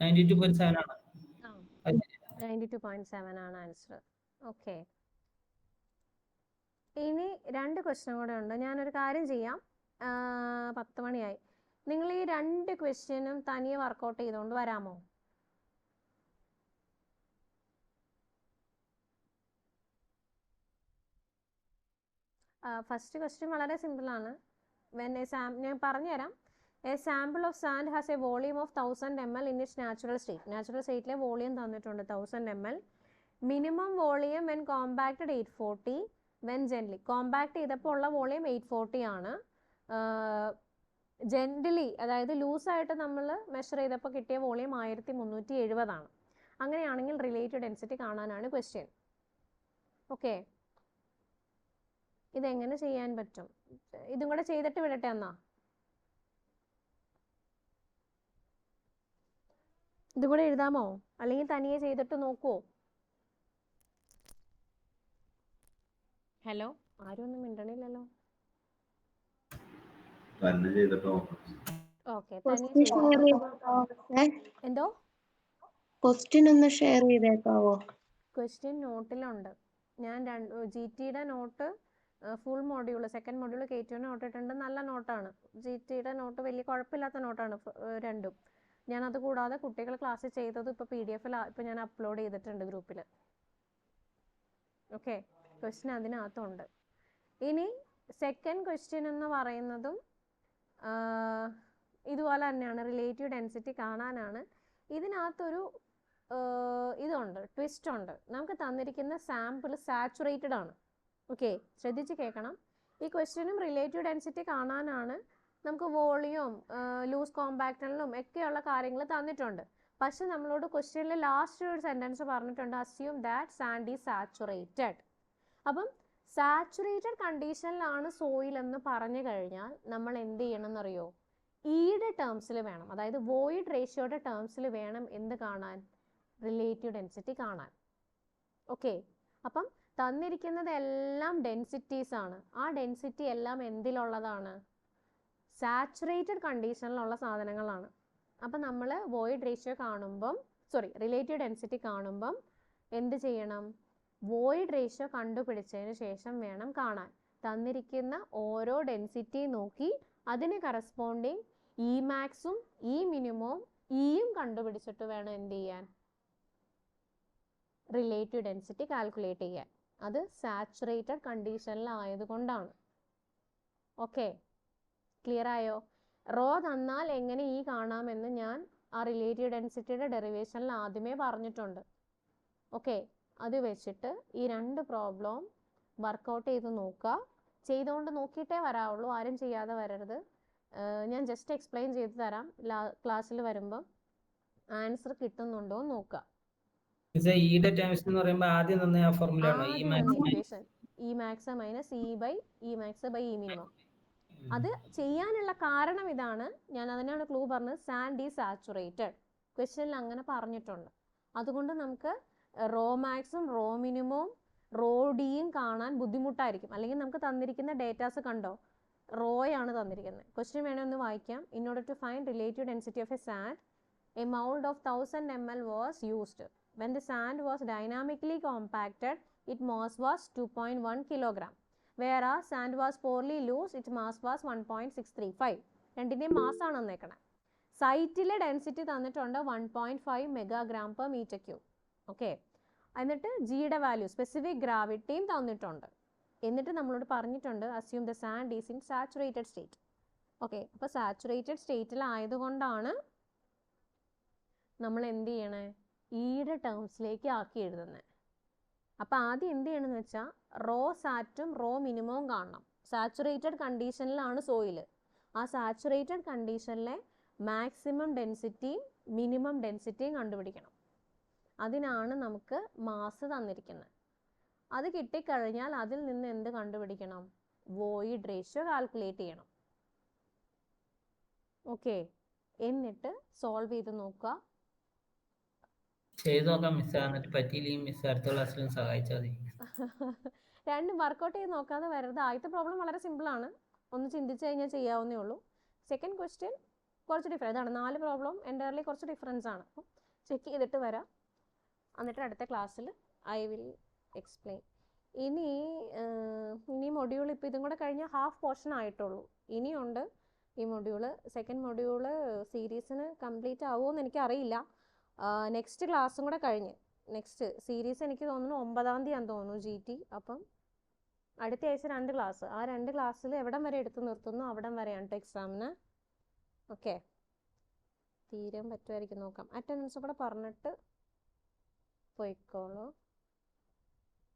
B: ആണ്.
A: 92.7 ആണ് ആൻസർ. ഓക്കെ, ഇനി 2 ക്വസ്റ്റ്യൻ കൂടെ ഉണ്ട്. ഞാനൊരു കാര്യം ചെയ്യാം, 10 മണിയായി. നിങ്ങൾ ഈ 2 ക്വസ്റ്റ്യനും തനിയെ വർക്കൗട്ട് ചെയ്തുകൊണ്ട് വരാമോ? ഫസ്റ്റ് ക്വസ്റ്റ്യൻ വളരെ സിമ്പിളാണ്. ഞാൻ പറഞ്ഞുതരാം. A sample of sand has a volume of 1000 ml in its natural state. Natural സ്റ്റേറ്റിലെ വോളിയം തന്നിട്ടുണ്ട് 1000 ml. Minimum volume when compacted 840. When gently compact ചെയ്തപ്പോൾ ഉള്ള വോളിയം 840 ആണ്. ജെന്റ്ലി അതായത് ലൂസായിട്ട് നമ്മൾ മെഷർ ചെയ്തപ്പോൾ കിട്ടിയ വോളിയം 1370 ആണ്. അങ്ങനെയാണെങ്കിൽ റിലേറ്റീവ് ഡെൻസിറ്റി കാണാനാണ് ക്വസ്റ്റ്യൻ. ഓക്കെ, ഇതെങ്ങനെ ചെയ്യാൻ പറ്റും? ഇതും കൂടെ ചെയ്തിട്ട് വിടട്ടെ എന്നാ? ഇതും കൂടെ എഴുതാമോ? അല്ലെങ്കിൽ തനിയെ ചെയ്തിട്ട് നോക്കുവോ? ഹലോ, ആരും ഒന്നും മിണ്ടണില്ലല്ലോ. ഓക്കെ, തനിയെ എന്തോ
C: ക്വസ്റ്റ്യൻ ഒന്ന് ഷെയർ ചെയ്തേക്കാവോ?
A: ക്വസ്റ്റ്യൻ നോട്ടിലുണ്ട്. ഞാൻ GTയുടെ note full module second module K2 note ഇട്ടിട്ടുണ്ട്. നല്ല നോട്ടാണ്. GTയുടെ നോട്ട് വലിയ കുഴപ്പമില്ലാത്ത നോട്ടാണ് രണ്ടും. ഞാനത് കൂടാതെ കുട്ടികൾ ക്ലാസ്സിൽ ചെയ്തത് ഇപ്പോൾ PDF ഇപ്പോൾ ഞാൻ അപ്ലോഡ് ചെയ്തിട്ടുണ്ട് ഗ്രൂപ്പിൽ. ഓക്കെ, ക്വസ്റ്റ്യൻ അതിനകത്തുണ്ട്. ഇനി സെക്കൻഡ് ക്വസ്റ്റ്യൻ എന്ന് പറയുന്നതും ഇതുപോലെ തന്നെയാണ്, റിലേറ്റീവ് ഡെൻസിറ്റി കാണാനാണ്. ഇതിനകത്തൊരു ഇതുണ്ട്, ട്വിസ്റ്റ് ഉണ്ട്. നമുക്ക് തന്നിരിക്കുന്ന സാമ്പിൾ സാച്ചുറേറ്റഡ് ആണ്. ഓക്കെ, ശ്രദ്ധിച്ച് കേൾക്കണം. ഈ ക്വസ്റ്റ്യനും റിലേറ്റീവ് ഡെൻസിറ്റി കാണാനാണ്. നമുക്ക് വോളിയം ലൂസ് കോമ്പാക്ടനിലും ഒക്കെയുള്ള കാര്യങ്ങൾ തന്നിട്ടുണ്ട്. പക്ഷെ നമ്മളോട് ക്വസ്റ്റ്യനിൽ ലാസ്റ്റ് ഒരു സെൻറ്റൻസ് പറഞ്ഞിട്ടുണ്ട്, assume that sand is saturated. അപ്പം സാച്ചുറേറ്റഡ് കണ്ടീഷനിലാണ് സോയിൽ എന്ന് പറഞ്ഞു കഴിഞ്ഞാൽ നമ്മൾ എന്ത് ചെയ്യണം എന്നറിയോ? ഈയുടെ ടേംസിൽ വേണം, അതായത് വോയിഡ് റേഷ്യോയുടെ ടേംസിൽ വേണം എന്ത് കാണാൻ? റിലേറ്റീവ് ഡെൻസിറ്റി കാണാൻ. ഓക്കെ, അപ്പം തന്നിരിക്കുന്നത് എല്ലാം ഡെൻസിറ്റീസ് ആണ്. ആ ഡെൻസിറ്റി എല്ലാം എന്തിലുള്ളതാണ്? സാച്ചുറേറ്റഡ് കണ്ടീഷനിലുള്ള സാധനങ്ങളാണ്. അപ്പം നമ്മൾ വോയിഡ് റേഷ്യോ കാണുമ്പം റിലേറ്റീവ് ഡെൻസിറ്റി കാണുമ്പം എന്ത് ചെയ്യണം? വോയിഡ് റേഷ്യോ കണ്ടുപിടിച്ചതിന് ശേഷം വേണം കാണാൻ. തന്നിരിക്കുന്ന ഓരോ ഡെൻസിറ്റി നോക്കി അതിന് കറസ്പോണ്ടിങ് ഇ മാക്സും ഇ മിനിമവും ഇയും കണ്ടുപിടിച്ചിട്ട് വേണം എന്ത് ചെയ്യാൻ? റിലേറ്റീവ് ഡെൻസിറ്റി കാൽക്കുലേറ്റ് ചെയ്യാൻ. അത് സാച്ചുറേറ്റഡ് കണ്ടീഷനിലായതുകൊണ്ടാണ്. ഓക്കെ, ക്ലിയർ ആയോ? റോ തന്നാൽ എങ്ങനെ ഈ കാണാമെന്ന് ഞാൻ ആ റിലേറ്റീവ് ഡെൻസിറ്റിയുടെ ഡെറിവേഷനിൽ ആദ്യമേ പറഞ്ഞിട്ടുണ്ട്. ഓക്കെ, അത് വെച്ചിട്ട് ഈ 2 പ്രോബ്ലം വർക്കൗട്ട് ചെയ്ത് നോക്കുക. ചെയ്തുകൊണ്ട് നോക്കിയിട്ടേ വരാവുള്ളൂ, ആരും ചെയ്യാതെ വരരുത്. ഞാൻ ജസ്റ്റ് എക്സ്പ്ലെയിൻ ചെയ്ത് തരാം. ക്ലാസ്സിൽ വരുമ്പം ആൻസർ കിട്ടുന്നുണ്ടോ എന്ന് നോക്കുക.
B: ഇയുടെ ടേംസ് എന്ന് പറയുമ്പോൾ ആദ്യം തന്ന ആ ഫോർമുല ആണോ? E
A: max minus E by E max by E minimum. അത് ചെയ്യാനുള്ള കാരണം ഇതാണ്, ഞാൻ അതിനാണ് ക്ലൂ പറഞ്ഞത്. Sand is saturated. ക്വസ്റ്റ്യനിൽ അങ്ങനെ പറഞ്ഞിട്ടുണ്ട്. അതുകൊണ്ട് നമുക്ക് റോ മാക്സും റോ മിനിമവും റോ ഡിയും കാണാൻ ബുദ്ധിമുട്ടായിരിക്കും. അല്ലെങ്കിൽ നമുക്ക് തന്നിരിക്കുന്ന ഡേറ്റാസ് കണ്ടോ, റോയാണ് തന്നിരിക്കുന്നത്. ക്വസ്റ്റ്യൻ വേണേ ഒന്ന് വായിക്കാം. In order to find relative density of a sand, a mould of 1000 ml was used. When the sand was dynamically compacted, its mass was 2.1 kilogram. Whereas sand was poorly loose, its mass was 1.635. രണ്ടിൻ്റെയും മാസ്സാണ് തന്നേക്കണേ. സൈറ്റിലെ density തന്നിട്ടുണ്ട് 1.5 മെഗാഗ്രാം per metre cube. Okay, എന്നിട്ട് ജിയുടെ value specific ഗ്രാവിറ്റിയും തന്നിട്ടുണ്ട്. എന്നിട്ട് നമ്മളോട് പറഞ്ഞിട്ടുണ്ട് assume the sand is in saturated state. Okay, അപ്പോൾ saturated സ്റ്റേറ്റിലായതുകൊണ്ടാണ് നമ്മൾ എന്ത് ചെയ്യണേ? ഈയുടെ ടേംസിലേക്ക് ആക്കി എഴുതുന്നത്. അപ്പം ആദ്യം എന്ത് ചെയ്യണമെന്ന് വെച്ചാൽ റോ സാറ്റും റോ മിനിമവും കാണണം. സാച്ചുറേറ്റഡ് കണ്ടീഷനിലാണ് സോയിൽ. ആ സാച്ചുറേറ്റഡ് കണ്ടീഷനിലെ മാക്സിമം ഡെൻസിറ്റിയും മിനിമം ഡെൻസിറ്റിയും കണ്ടുപിടിക്കണം. അതിനാണ് നമുക്ക് മാസ് തന്നിരിക്കുന്നത്. അത് കിട്ടിക്കഴിഞ്ഞാൽ അതിൽ നിന്ന് എന്ത് കണ്ടുപിടിക്കണം? വോയിഡ് റേഷ്യോ കാൽക്കുലേറ്റ് ചെയ്യണം. ഓക്കെ, എന്നിട്ട് സോൾവ് ചെയ്ത് നോക്കുക.
B: ചെയ്ത് നോക്കാം മിസ്. എന്നിട്ട് പറ്റിയില്ലെങ്കിൽ മിസ് അടുത്ത ക്ലാസ്സിലും സഹായിച്ചാൽ മതി.
A: രണ്ടും വർക്കൗട്ട് ചെയ്ത് നോക്കാതെ വരരുത്. ആദ്യത്തെ പ്രോബ്ലം വളരെ സിമ്പിളാണ്, ഒന്ന് ചിന്തിച്ച് കഴിഞ്ഞാൽ ചെയ്യാവുന്നേ ഉള്ളൂ. സെക്കൻഡ് ക്വസ്റ്റ്യൻ കുറച്ച് ഡിഫറൻസ് ആണ്. 4 പ്രോബ്ലം എൻ്റയർലി കുറച്ച് ഡിഫറൻസ് ആണ്. അപ്പം ചെക്ക് ചെയ്തിട്ട് വരാം. എന്നിട്ട് അടുത്ത ക്ലാസ്സിൽ ഐ വിൽ എക്സ്പ്ലെയിൻ. ഇനി മൊഡ്യൂൾ ഇപ്പോൾ ഇതും കൂടെ കഴിഞ്ഞാൽ ഹാഫ് പോർഷൻ ആയിട്ടുള്ളൂ. ഇനിയുണ്ട് ഈ മൊഡ്യൂള്. സെക്കൻഡ് മൊഡ്യൂള് സീരീസിന് കംപ്ലീറ്റ് ആവുമോ എന്ന് എനിക്കറിയില്ല. നെക്സ്റ്റ് ക്ലാസ്സും കൂടെ കഴിഞ്ഞ് നെക്സ്റ്റ് സീരീസ് എനിക്ക് തോന്നുന്നു 9-ാം തീയതിയാണെന്ന് തോന്നുന്നു GT. അപ്പം അടുത്ത ആഴ്ച 2 ക്ലാസ്. ആ 2 ക്ലാസ്സിൽ എവിടം വരെ എടുത്ത് നിർത്തുന്നു അവിടം വരെയാണ് കേട്ടോ എക്സാമിന്. ഓക്കെ, തീരാൻ പറ്റുമായിരിക്കും നോക്കാം. അറ്റൻഡൻസ് കൂടെ പറഞ്ഞിട്ട് പോയിക്കോളൂ.